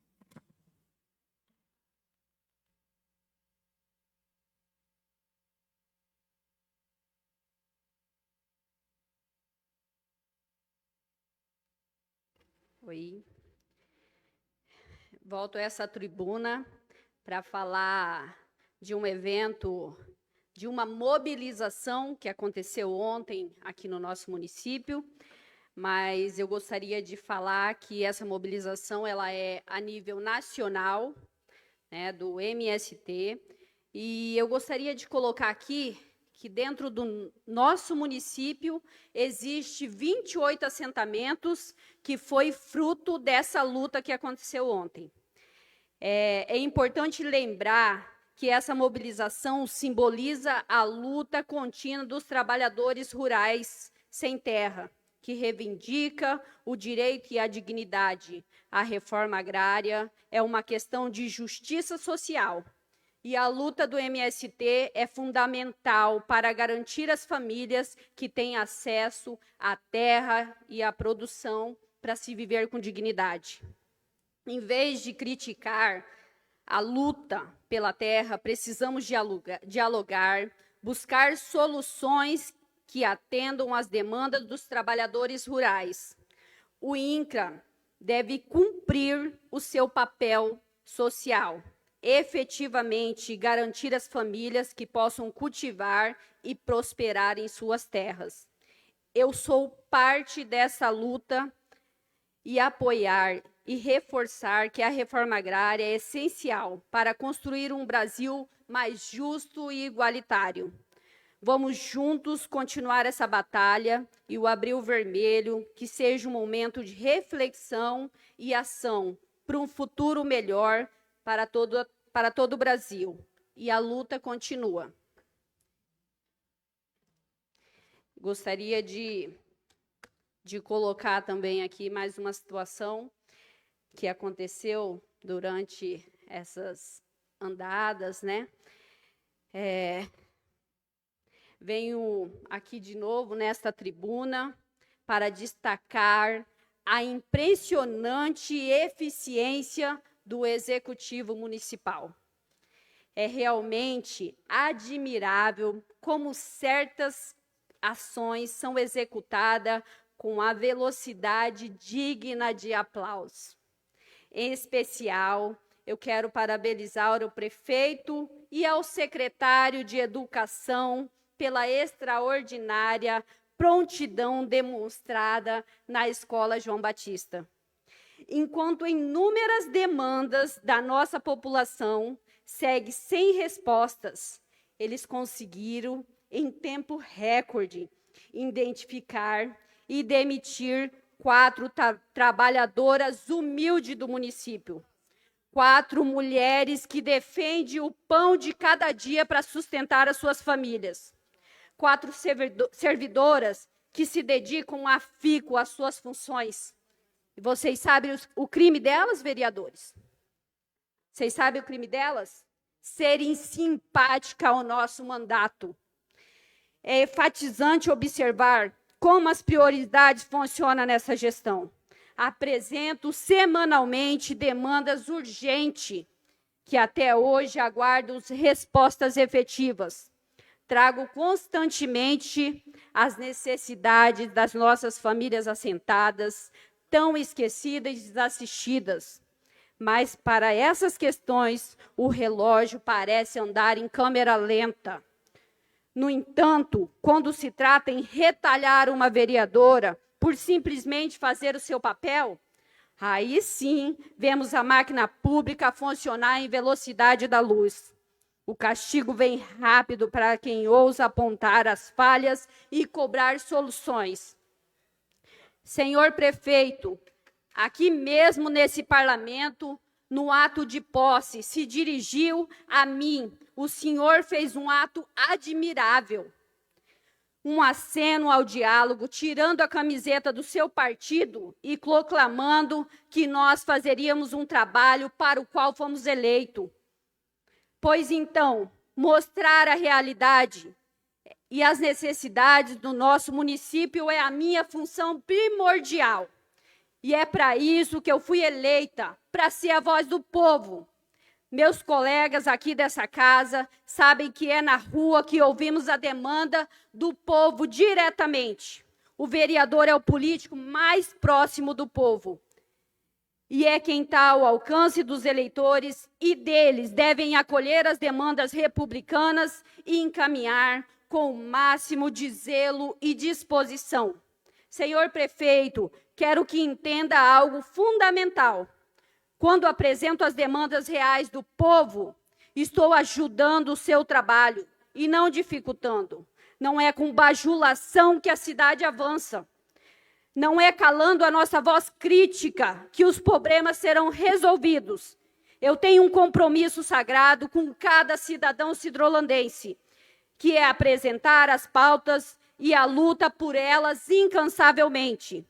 Oi. Volto a essa tribuna para falar de um evento, de uma mobilização que aconteceu ontem aqui no nosso município, mas eu gostaria de falar que essa mobilização ela é a nível nacional, né, do MST, e eu gostaria de colocar aqui que dentro do nosso município existe 28 assentamentos que foi fruto dessa luta que aconteceu ontem. É importante lembrar que essa mobilização simboliza a luta contínua dos trabalhadores rurais sem terra, que reivindica o direito e a dignidade. A reforma agrária é uma questão de justiça social. E a luta do MST é fundamental para garantir às famílias que têm acesso à terra e à produção para se viver com dignidade. Em vez de criticar a luta pela terra, precisamos dialogar, buscar soluções que atendam às demandas dos trabalhadores rurais. O INCRA deve cumprir o seu papel social, efetivamente garantir às famílias que possam cultivar e prosperar em suas terras. Eu sou parte dessa luta e apoiar e reforçar que a reforma agrária é essencial para construir um Brasil mais justo e igualitário. Vamos juntos continuar essa batalha e o Abril Vermelho que seja um momento de reflexão e ação para um futuro melhor para todo o Brasil. E a luta continua. Gostaria de colocar também aqui mais uma situação que aconteceu durante essas andadas, né? Venho aqui de novo nesta tribuna para destacar a impressionante eficiência do Executivo Municipal. É realmente admirável como certas ações são executadas com a velocidade digna de aplauso. Em especial, eu quero parabenizar o prefeito e ao secretário de Educação pela extraordinária prontidão demonstrada na Escola João Batista. Enquanto inúmeras demandas da nossa população seguem sem respostas, eles conseguiram, em tempo recorde, identificar e demitir 4 trabalhadoras humildes do município. 4 mulheres que defendem o pão de cada dia para sustentar as suas famílias. 4 servidoras que se dedicam afinco às suas funções. E vocês sabem o crime delas, vereadores? Vocês sabem o crime delas? Serem simpáticas ao nosso mandato. É enfatizante observar como as prioridades funcionam nessa gestão. Apresento semanalmente demandas urgentes, que até hoje aguardam respostas efetivas. Trago constantemente as necessidades das nossas famílias assentadas, tão esquecidas e desassistidas. Mas, para essas questões, o relógio parece andar em câmera lenta. No entanto, quando se trata em retalhar uma vereadora por simplesmente fazer o seu papel, aí sim vemos a máquina pública funcionar em velocidade da luz. O castigo vem rápido para quem ousa apontar as falhas e cobrar soluções. Senhor prefeito, aqui mesmo nesse parlamento, no ato de posse, se dirigiu a mim. O senhor fez um ato admirável. Um aceno ao diálogo, tirando a camiseta do seu partido e proclamando que nós fazeríamos um trabalho para o qual fomos eleitos. Pois então, mostrar a realidade e as necessidades do nosso município é a minha função primordial. E é para isso que eu fui eleita, para ser a voz do povo. Meus colegas aqui dessa casa sabem que é na rua que ouvimos a demanda do povo diretamente. O vereador é o político mais próximo do povo. E é quem está ao alcance dos eleitores e deles devem acolher as demandas republicanas e encaminhar com o máximo de zelo e disposição. Senhor prefeito, quero que entenda algo fundamental. Quando apresento as demandas reais do povo, estou ajudando o seu trabalho e não dificultando. Não é com bajulação que a cidade avança. Não é calando a nossa voz crítica que os problemas serão resolvidos. Eu tenho um compromisso sagrado com cada cidadão cidrolandense, que é apresentar as pautas e a luta por elas incansavelmente.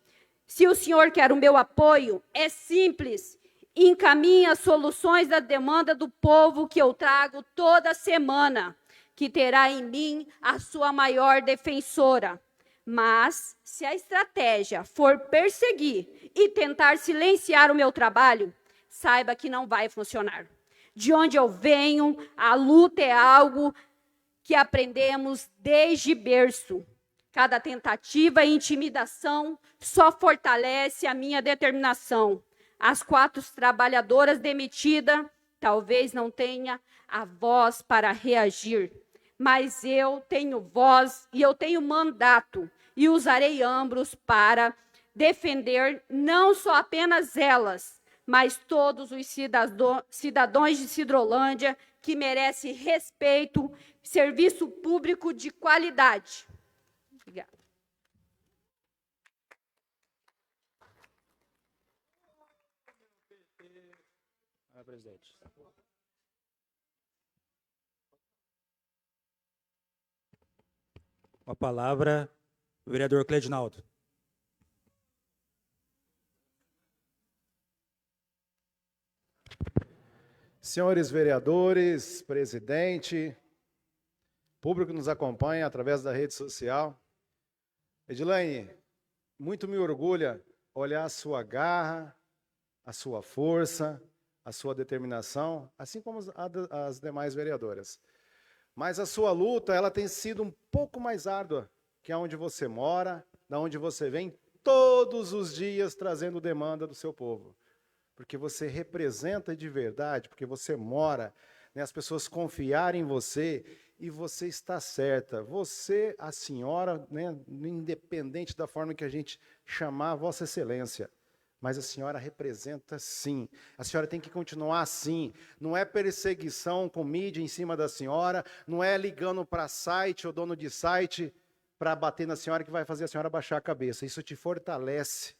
Se o senhor quer o meu apoio, é simples. Encaminhe as soluções da demanda do povo que eu trago toda semana, que terá em mim a sua maior defensora. Mas, se a estratégia for perseguir e tentar silenciar o meu trabalho, saiba que não vai funcionar. De onde eu venho, a luta é algo que aprendemos desde berço. Cada tentativa e intimidação só fortalece a minha determinação. As 4 trabalhadoras demitidas talvez não tenham a voz para reagir, mas eu tenho voz e eu tenho mandato e usarei ambos para defender não só apenas elas, mas todos os cidadãos de Cidrolândia que merecem respeito, serviço público de qualidade. Obrigada. Presidente. Com a palavra, o vereador Cledinaldo. Senhores vereadores, presidente, público que nos acompanha através da rede social. Edilene, muito me orgulha olhar a sua garra, a sua força, a sua determinação, assim como as demais vereadoras. Mas a sua luta, ela tem sido um pouco mais árdua que aonde você mora, da onde você vem, todos os dias trazendo demanda do seu povo. Porque você representa de verdade, porque você mora, né, as pessoas confiarem em você e você está certa. Você, a senhora, né, independente da forma que a gente chamar Vossa Excelência, mas a senhora representa sim. A senhora tem que continuar assim. Não é perseguição com mídia em cima da senhora, não é ligando para site ou dono de site para bater na senhora que vai fazer a senhora baixar a cabeça. Isso te fortalece.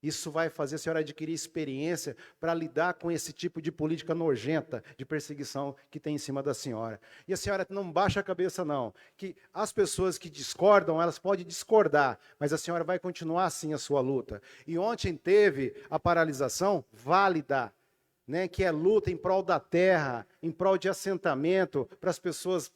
Isso vai fazer a senhora adquirir experiência para lidar com esse tipo de política nojenta de perseguição que tem em cima da senhora. E a senhora não baixa a cabeça, não. Que as pessoas que discordam, elas podem discordar, mas a senhora vai continuar assim a sua luta. E ontem teve a paralisação válida, né, que é luta em prol da terra, em prol de assentamento, para as pessoas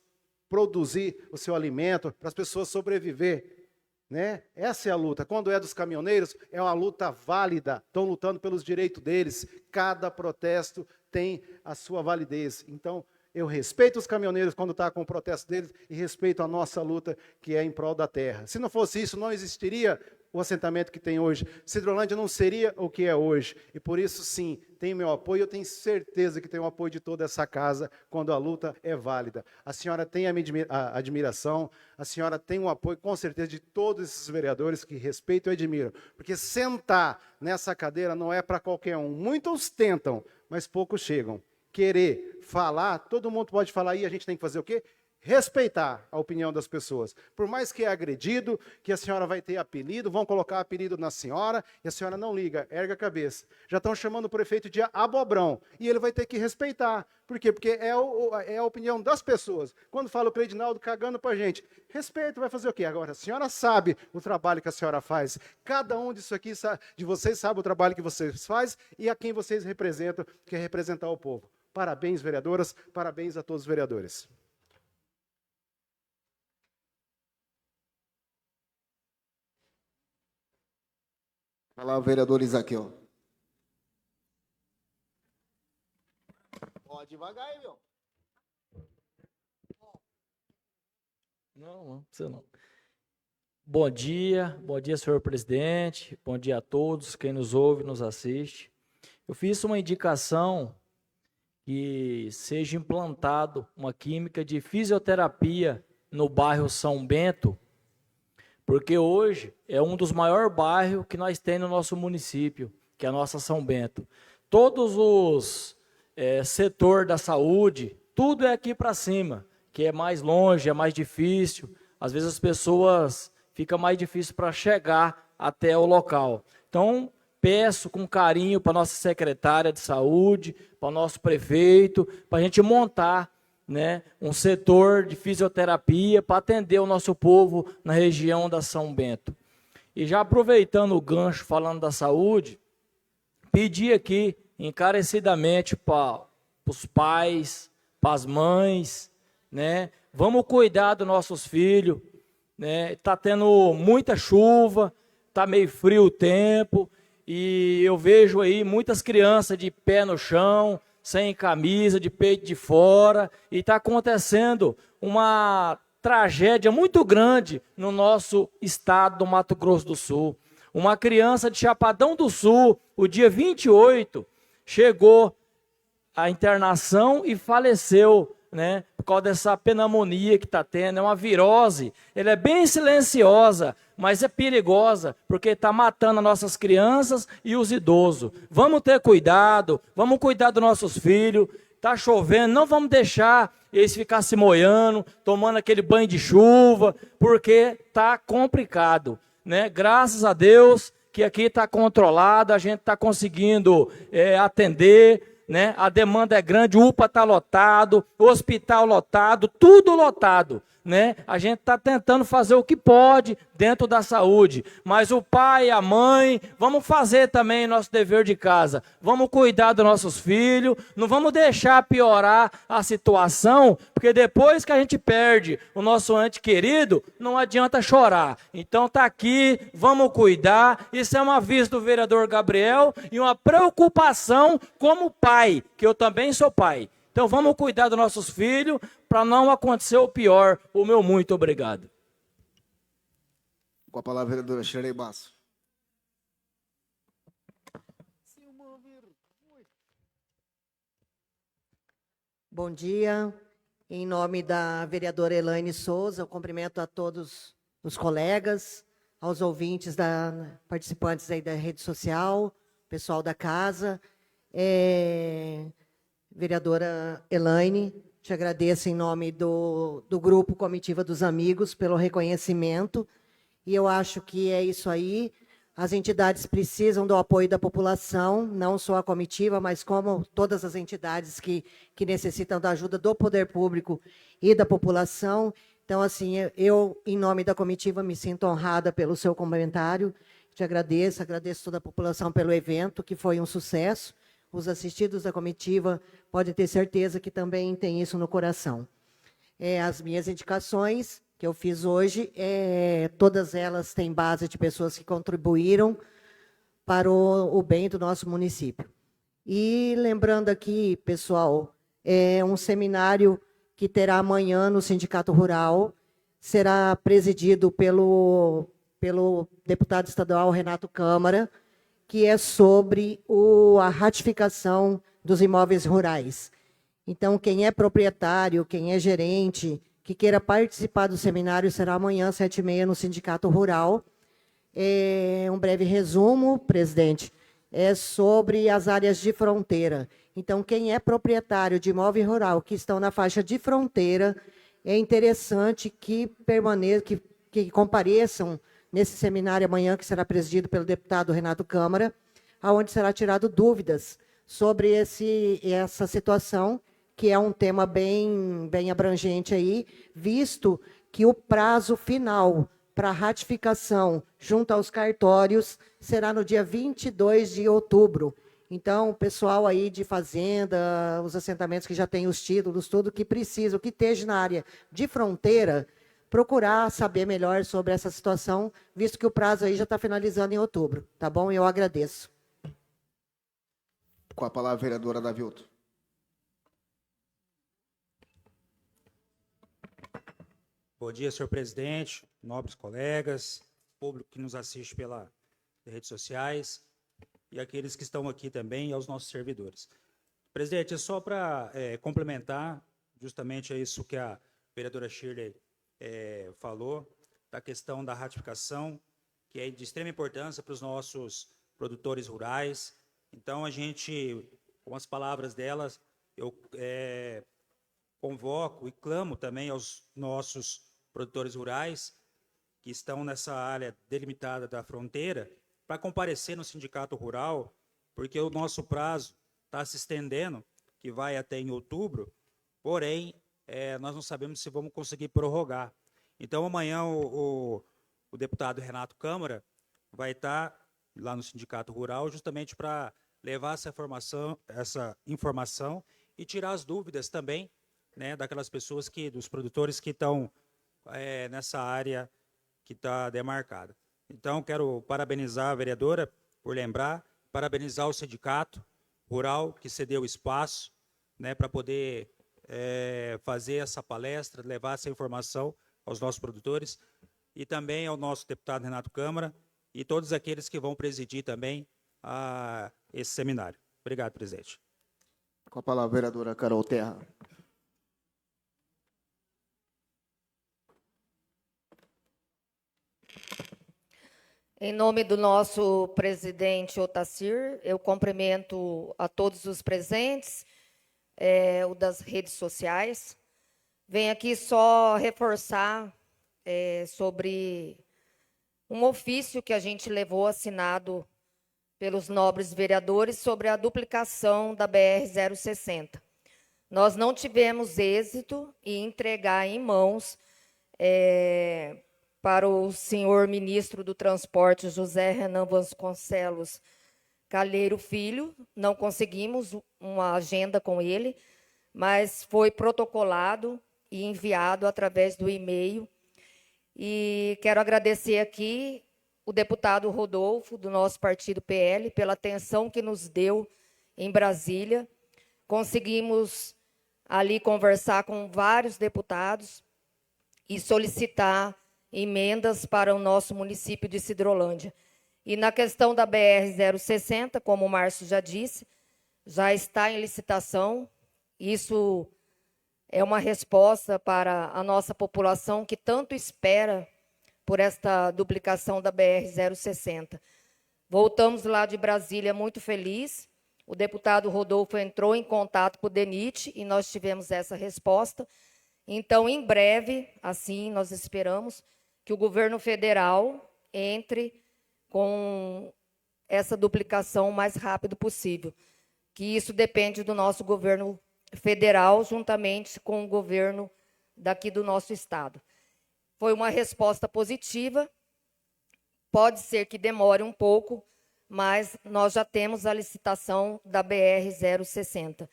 produzir o seu alimento, para as pessoas sobreviver. Né? Essa é a luta. Quando é dos caminhoneiros, é uma luta válida. Estão lutando pelos direitos deles. Cada protesto tem a sua validez. Então, eu respeito os caminhoneiros quando está com o protesto deles e respeito a nossa luta, que é em prol da terra. Se não fosse isso, não existiria o assentamento que tem hoje. Cidrolândia não seria o que é hoje. E por isso, sim, tem meu apoio. Eu tenho certeza que tem o apoio de toda essa casa quando a luta é válida. A senhora tem a minha admiração, a senhora tem o apoio, com certeza, de todos esses vereadores que respeitam e admiram. Porque sentar nessa cadeira não é para qualquer um. Muitos tentam, mas poucos chegam. Querer falar, todo mundo pode falar, e a gente tem que fazer o quê? Respeitar a opinião das pessoas. Por mais que é agredido, que a senhora vai ter apelido, vão colocar apelido na senhora, e a senhora não liga, erga a cabeça. Já estão chamando o prefeito de abobrão, e ele vai ter que respeitar. Por quê? Porque é a opinião das pessoas. Quando fala o Cleidinaldo cagando pra gente, respeito, vai fazer o quê? Agora, a senhora sabe o trabalho que a senhora faz. Cada um disso aqui, de vocês sabe o trabalho que vocês fazem e a quem vocês representam, que é representar o povo. Parabéns, vereadoras, parabéns a todos os vereadores. Fala o vereador Isaquiel. Pode devagar aí, meu. Não precisa não. Bom dia, senhor presidente, bom dia a todos, quem nos ouve, nos assiste. Eu fiz uma indicação que seja implantado uma clínica de fisioterapia no bairro São Bento, porque hoje é um dos maiores bairros que nós temos no nosso município, que é a nossa São Bento. Todos os setor da saúde, tudo é aqui para cima, que é mais longe, é mais difícil. Às vezes as pessoas fica mais difícil para chegar até o local. Então, peço com carinho para a nossa secretária de saúde, para o nosso prefeito, para a gente montar, né, um setor de fisioterapia para atender o nosso povo na região da São Bento. E já aproveitando o gancho, falando da saúde, pedir aqui encarecidamente para os pais, para as mães, né, vamos cuidar dos nossos filhos, né, está tendo muita chuva, está meio frio o tempo, e eu vejo aí muitas crianças de pé no chão, sem camisa, de peito de fora, e está acontecendo uma tragédia muito grande no nosso estado do Mato Grosso do Sul. Uma criança de Chapadão do Sul, o dia 28, chegou à internação e faleceu, né, por causa dessa pneumonia que está tendo, é uma virose. Ela é bem silenciosa, mas é perigosa, porque está matando as nossas crianças e os idosos. Vamos ter cuidado, vamos cuidar dos nossos filhos. Está chovendo, não vamos deixar eles ficar se molhando, tomando aquele banho de chuva, porque está complicado, né? Graças a Deus que aqui está controlado, a gente está conseguindo atender, né? A demanda é grande, o UPA está lotado, o hospital lotado, tudo lotado, né? A gente está tentando fazer o que pode dentro da saúde, mas o pai e a mãe, vamos fazer também nosso dever de casa, vamos cuidar dos nossos filhos, não vamos deixar piorar a situação, porque depois que a gente perde o nosso ente querido, não adianta chorar. Então está aqui, vamos cuidar, isso é um aviso do vereador Gabriel e uma preocupação como pai, que eu também sou pai. Então vamos cuidar dos nossos filhos para não acontecer o pior. O meu muito obrigado. Com a palavra, vereadora Shirley Basso. Bom dia. Em nome da vereadora Elaine Souza, eu cumprimento a todos os colegas, aos ouvintes, participantes aí da rede social, pessoal da casa. Vereadora Elaine, te agradeço em nome do Grupo Comitiva dos Amigos pelo reconhecimento, e eu acho que é isso aí. As entidades precisam do apoio da população, não só a comitiva, mas como todas as entidades que necessitam da ajuda do poder público e da população. Então, assim, eu, em nome da comitiva, me sinto honrada pelo seu comentário. Te agradeço toda a população pelo evento, que foi um sucesso. Os assistidos da comitiva podem ter certeza que também tem isso no coração. As minhas indicações que eu fiz hoje, todas elas têm base de pessoas que contribuíram para o bem do nosso município. E lembrando aqui, pessoal, um seminário que terá amanhã no Sindicato Rural, será presidido pelo deputado estadual Renato Câmara, que é sobre a ratificação dos imóveis rurais. Então, quem é proprietário, quem é gerente, que queira participar do seminário, será amanhã, às 7h30, no Sindicato Rural. Um breve resumo, presidente, sobre as áreas de fronteira. Então, quem é proprietário de imóvel rural que estão na faixa de fronteira, é interessante que que compareçam nesse seminário amanhã, que será presidido pelo deputado Renato Câmara, onde será tirado dúvidas sobre essa situação, que é um tema bem abrangente aí, visto que o prazo final para ratificação junto aos cartórios será no dia 22 de outubro. Então, o pessoal aí de fazenda, os assentamentos que já têm os títulos, tudo que precisam, que esteja na área de fronteira, procurar saber melhor sobre essa situação, visto que o prazo aí já está finalizando em outubro. Tá bom? Eu agradeço. Com a palavra, a vereadora Davilton. Bom dia, senhor presidente, nobres colegas, público que nos assiste pelas redes sociais e aqueles que estão aqui também e aos nossos servidores. Presidente, é só para complementar justamente isso que a vereadora Shirley falou, da questão da ratificação, que é de extrema importância para os nossos produtores rurais. Então, a gente, com as palavras delas, eu convoco e clamo também aos nossos produtores rurais que estão nessa área delimitada da fronteira para comparecer no Sindicato Rural, porque o nosso prazo está se estendendo, que vai até em outubro, porém, nós não sabemos se vamos conseguir prorrogar. Então, amanhã o deputado Renato Câmara vai estar lá no Sindicato Rural justamente para levar essa informação e tirar as dúvidas também, né, daquelas pessoas dos produtores que estão nessa área que está demarcada. Então, quero parabenizar a vereadora por lembrar, parabenizar o Sindicato Rural que cedeu espaço, né, para poder fazer essa palestra, levar essa informação aos nossos produtores e também ao nosso deputado Renato Câmara e todos aqueles que vão presidir também esse seminário. Obrigado, presidente. Com a palavra, a vereadora Carol Terra. Em nome do nosso presidente Otacir, eu cumprimento a todos os presentes, o das redes sociais. Venho aqui só reforçar sobre um ofício que a gente levou assinado pelos nobres vereadores sobre a duplicação da BR-060. Nós não tivemos êxito em entregar em mãos para o senhor ministro do Transporte, José Renan Vasconcelos Calheiro Filho. Não conseguimos uma agenda com ele, mas foi protocolado e enviado através do e-mail. E quero agradecer aqui o deputado Rodolfo, do nosso partido PL, pela atenção que nos deu em Brasília. Conseguimos ali conversar com vários deputados e solicitar emendas para o nosso município de Sidrolândia. E na questão da BR-060, como o Márcio já disse, já está em licitação. Isso é uma resposta para a nossa população que tanto espera por esta duplicação da BR-060. Voltamos lá de Brasília muito feliz. O deputado Rodolfo entrou em contato com o DENIT e nós tivemos essa resposta. Então, em breve, assim nós esperamos, que o governo federal entre com essa duplicação o mais rápido possível, que isso depende do nosso governo federal, juntamente com o governo daqui do nosso estado. Foi uma resposta positiva, pode ser que demore um pouco, mas nós já temos a licitação da BR-060.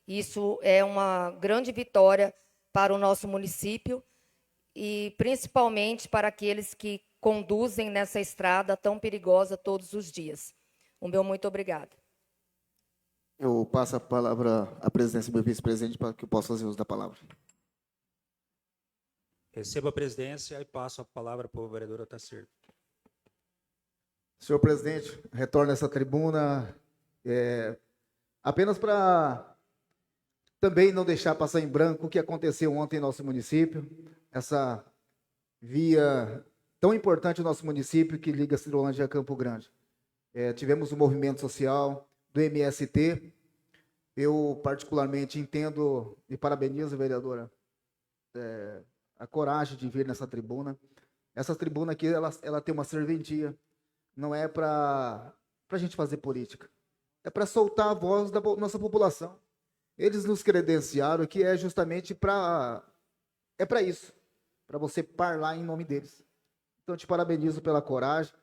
Isso é uma grande vitória para o nosso município e principalmente para aqueles que conduzem nessa estrada tão perigosa todos os dias. O meu muito obrigada. Eu passo a palavra à presidência do meu vice-presidente para que eu possa fazer uso da palavra. Recebo a presidência e passo a palavra para o vereador Otacir. Senhor presidente, retorno a essa tribuna apenas para também não deixar passar em branco o que aconteceu ontem em nosso município, essa via tão importante no nosso município que liga Cirolândia a Campo Grande. Tivemos um movimento social do MST. Eu particularmente entendo e parabenizo, vereadora, a coragem de vir nessa tribuna. Essa tribuna aqui, ela tem uma serventia. Não é para a gente fazer política. É para soltar a voz da nossa população. Eles nos credenciaram que é justamente para isso. Para você falar em nome deles. Então, eu te parabenizo pela coragem.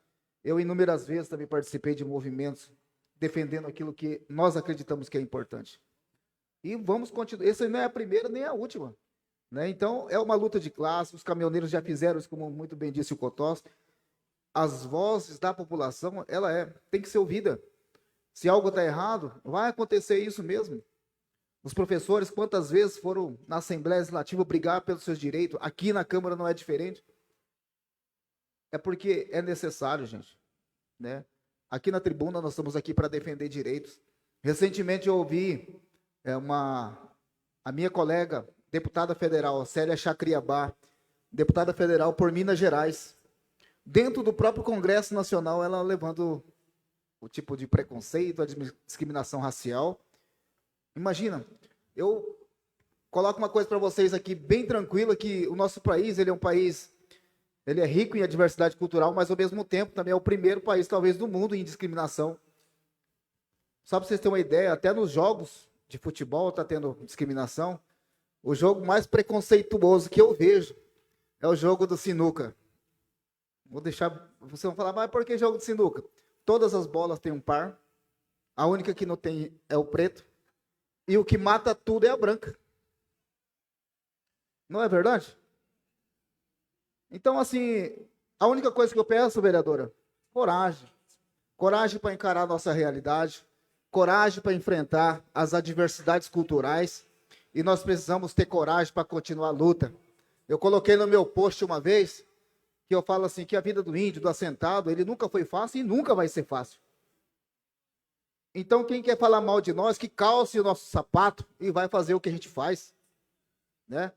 Eu, inúmeras vezes, também participei de movimentos defendendo aquilo que nós acreditamos que é importante. E vamos continuar. Essa não é a primeira nem a última. Né? Então, é uma luta de classe. Os caminhoneiros já fizeram isso, como muito bem disse o Cotós. As vozes da população, tem que ser ouvida. Se algo está errado, vai acontecer isso mesmo. Os professores, quantas vezes foram na Assembleia Legislativa brigar pelos seus direitos? Aqui na Câmara não é diferente. É porque é necessário, gente. Né? Aqui na tribuna, nós estamos aqui para defender direitos. Recentemente, eu ouvi a minha colega, deputada federal, Célia Chacriabá, deputada federal por Minas Gerais, dentro do próprio Congresso Nacional, ela levando o tipo de preconceito, a discriminação racial. Imagina, eu coloco uma coisa para vocês aqui bem tranquila, que o nosso país, ele é rico em diversidade cultural, mas ao mesmo tempo também é o primeiro país, talvez, do mundo em discriminação. Só para vocês terem uma ideia, até nos jogos de futebol está tendo discriminação. O jogo mais preconceituoso que eu vejo é o jogo do sinuca. Vou deixar, vocês vão falar, mas por que jogo de sinuca? Todas as bolas têm um par, a única que não tem é o preto, e o que mata tudo é a branca. Não é verdade? Então, assim, a única coisa que eu peço, vereadora, coragem. Coragem para encarar a nossa realidade, coragem para enfrentar as adversidades culturais, e nós precisamos ter coragem para continuar a luta. Eu coloquei no meu post uma vez, que eu falo assim, que a vida do índio, do assentado, ele nunca foi fácil e nunca vai ser fácil. Então, quem quer falar mal de nós, que calce o nosso sapato e vai fazer o que a gente faz. Né?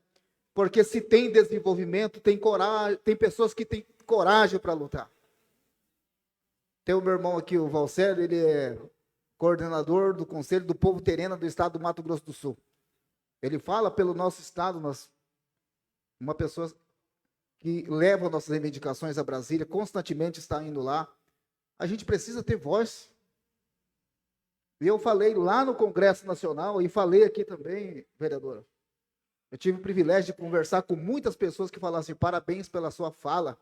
Porque se tem desenvolvimento, tem coragem, tem pessoas que têm coragem para lutar. Tem o meu irmão aqui, o Valcélio, ele é coordenador do Conselho do Povo Terena do Estado do Mato Grosso do Sul. Ele fala pelo nosso estado, uma pessoa que leva nossas reivindicações a Brasília, constantemente está indo lá. A gente precisa ter voz. E eu falei lá no Congresso Nacional, e falei aqui também, vereadora. Eu tive o privilégio de conversar com muitas pessoas que falaram assim, parabéns pela sua fala.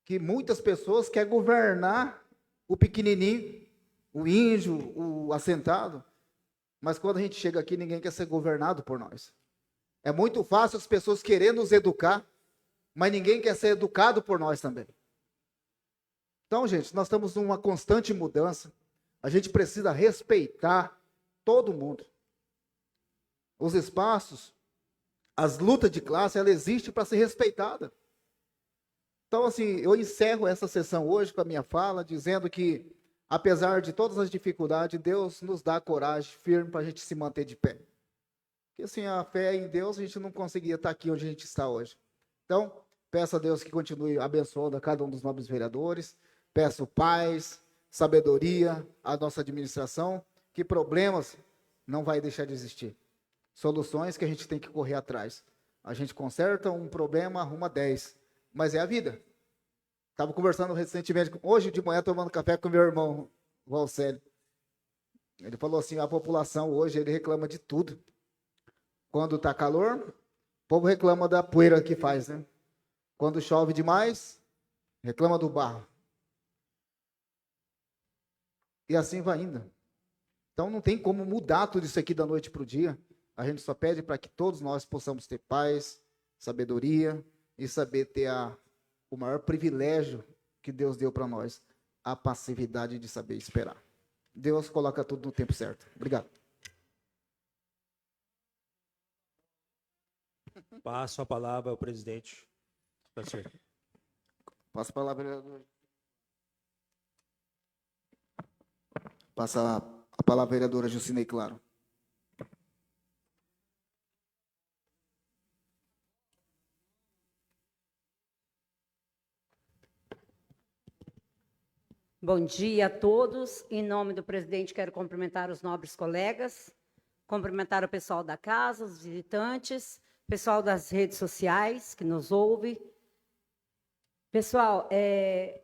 Que muitas pessoas querem governar o pequenininho, o índio, o assentado. Mas quando a gente chega aqui, ninguém quer ser governado por nós. É muito fácil as pessoas querendo nos educar, mas ninguém quer ser educado por nós também. Então, gente, nós estamos numa constante mudança. A gente precisa respeitar todo mundo. Os espaços, as lutas de classe, ela existe para ser respeitada. Então, assim, eu encerro essa sessão hoje com a minha fala, dizendo que, apesar de todas as dificuldades, Deus nos dá coragem firme para a gente se manter de pé. Porque sem a fé em Deus, a gente não conseguia estar aqui onde a gente está hoje. Então, peço a Deus que continue abençoando a cada um dos nobres vereadores. Peço paz, sabedoria à nossa administração, que problemas não vai deixar de existir. Soluções que a gente tem que correr atrás. A gente conserta um problema, arruma 10. Mas é a vida. Estava conversando recentemente, hoje de manhã, tomando café com meu irmão, Valcélio. Ele falou assim, a população hoje, ele reclama de tudo. Quando está calor, o povo reclama da poeira que faz, né? Quando chove demais, reclama do barro. E assim vai indo. Então não tem como mudar tudo isso aqui da noite para o dia. A gente só pede para que todos nós possamos ter paz, sabedoria e saber ter o maior privilégio que Deus deu para nós, a passividade de saber esperar. Deus coloca tudo no tempo certo. Obrigado. Passo a palavra ao presidente. Passa a palavra, vereador. Passa a palavra, vereadora Jucinei Claro. Bom dia a todos. Em nome do presidente, quero cumprimentar os nobres colegas, cumprimentar o pessoal da casa, os visitantes, pessoal das redes sociais que nos ouve. Pessoal, é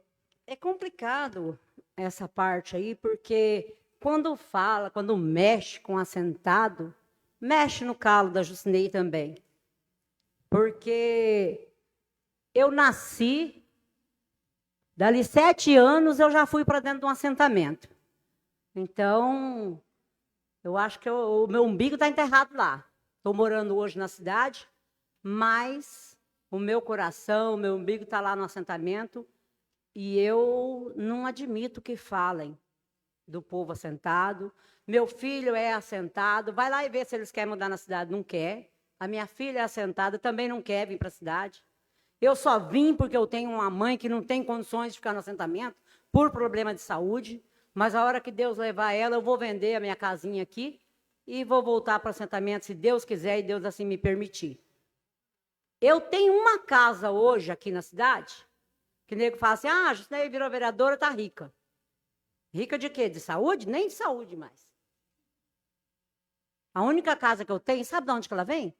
complicado essa parte aí, porque quando mexe com assentado, mexe no calo da Jucinei também. Porque eu nasci, dali 7 anos eu já fui para dentro de um assentamento. Então, eu acho que o meu umbigo está enterrado lá. Estou morando hoje na cidade, mas o meu coração, o meu umbigo está lá no assentamento e eu não admito que falem do povo assentado. Meu filho é assentado, vai lá e vê se eles querem mudar na cidade. Não quer. A minha filha é assentada, também não quer vir para a cidade. Eu só vim porque eu tenho uma mãe que não tem condições de ficar no assentamento por problema de saúde, mas a hora que Deus levar ela, eu vou vender a minha casinha aqui e vou voltar para o assentamento, se Deus quiser e Deus assim me permitir. Eu tenho uma casa hoje aqui na cidade, que o nego fala assim, a Jucinei virou vereadora, está rica. Rica de quê? De saúde? Nem de saúde mais. A única casa que eu tenho, sabe de onde que ela vem?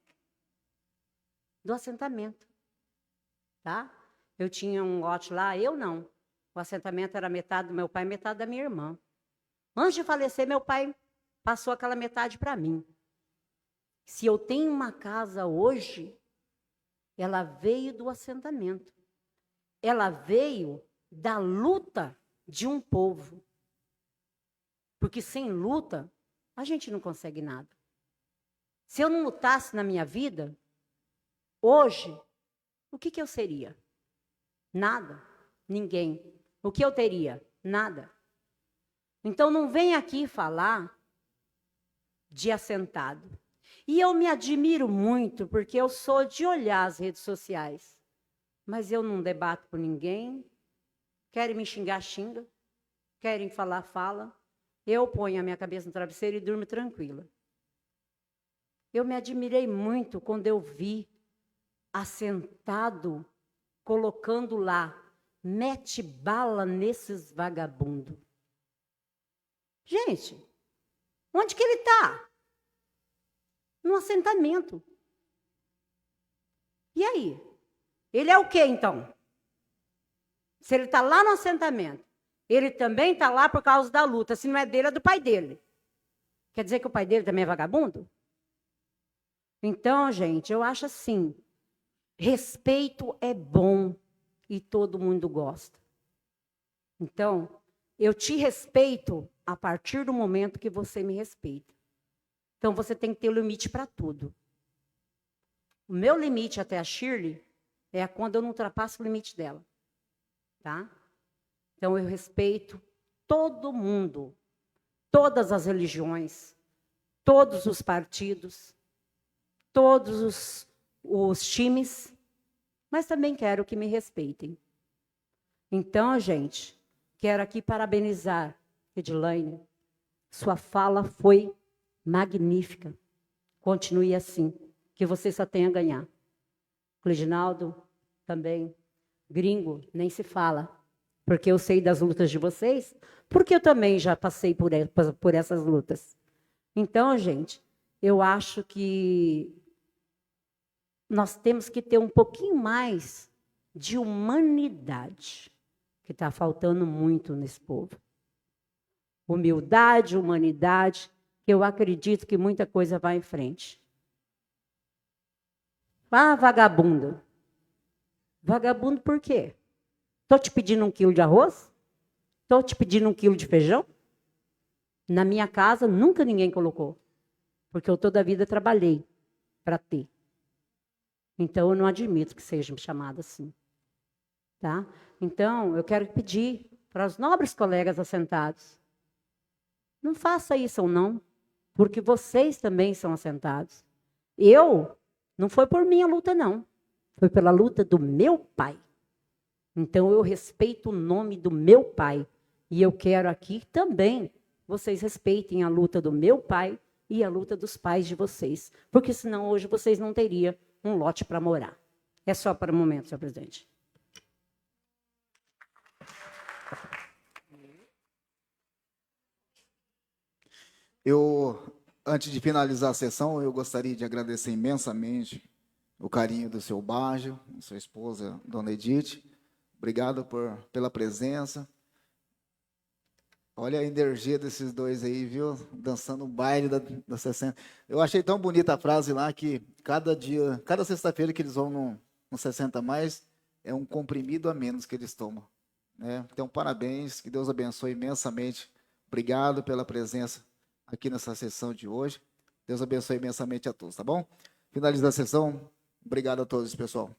Do assentamento. Tá? Eu tinha um lote lá, eu não. O assentamento era metade do meu pai, metade da minha irmã. Antes de falecer, meu pai passou aquela metade para mim. Se eu tenho uma casa hoje, ela veio do assentamento. Ela veio da luta de um povo. Porque sem luta, a gente não consegue nada. Se eu não lutasse na minha vida, hoje, o que eu seria? Nada. Ninguém. O que eu teria? Nada. Então, não vem aqui falar de assentado. E eu me admiro muito, porque eu sou de olhar as redes sociais. Mas eu não debato por ninguém. Querem me xingar, xinga. Querem falar, fala. Eu ponho a minha cabeça no travesseiro e durmo tranquila. Eu me admirei muito quando eu vi assentado, colocando lá, mete bala nesses vagabundos. Gente, onde que ele está? No assentamento. E aí? Ele é o quê, então? Se ele está lá no assentamento, ele também está lá por causa da luta. Se não é dele, é do pai dele. Quer dizer que o pai dele também é vagabundo? Então, gente, eu acho assim, respeito é bom e todo mundo gosta. Então, eu te respeito a partir do momento que você me respeita. Então, você tem que ter limite para tudo. O meu limite até a Shirley é quando eu não ultrapasso o limite dela. Tá? Então, eu respeito todo mundo, todas as religiões, todos os partidos, todos os times, mas também quero que me respeitem. Então, gente, quero aqui parabenizar Edilane. Sua fala foi magnífica. Continue assim, que você só tem a ganhar. Cleginaldo, também. Gringo, nem se fala, porque eu sei das lutas de vocês, porque eu também já passei por essas lutas. Então, gente, eu acho que nós temos que ter um pouquinho mais de humanidade. que está faltando muito nesse povo. Humildade, humanidade, que eu acredito que muita coisa vai em frente. Ah, vagabundo. Vagabundo por quê? Estou te pedindo 1 quilo de arroz? Estou te pedindo 1 quilo de feijão? Na minha casa, nunca ninguém colocou. Porque eu toda a vida trabalhei para ter. Então, eu não admito que seja chamada assim. Tá? Então, eu quero pedir para os nobres colegas assentados, não faça isso ou não, porque vocês também são assentados. Não foi por minha luta, não. Foi pela luta do meu pai. Então, eu respeito o nome do meu pai. E eu quero aqui também vocês respeitem a luta do meu pai e a luta dos pais de vocês. Porque senão hoje vocês não teriam um lote para morar. É só para o momento, senhor presidente. Antes de finalizar a sessão, eu gostaria de agradecer imensamente o carinho do seu Baggio, sua esposa, dona Edith. Obrigado pela presença. Olha a energia desses dois aí, viu? Dançando o baile da 60. Eu achei tão bonita a frase lá que cada sexta-feira que eles vão no 60 mais, é um comprimido a menos que eles tomam. Né? Então, parabéns, que Deus abençoe imensamente. Obrigado pela presença aqui nessa sessão de hoje. Deus abençoe imensamente a todos, tá bom? Finaliza a sessão. Obrigado a todos, pessoal.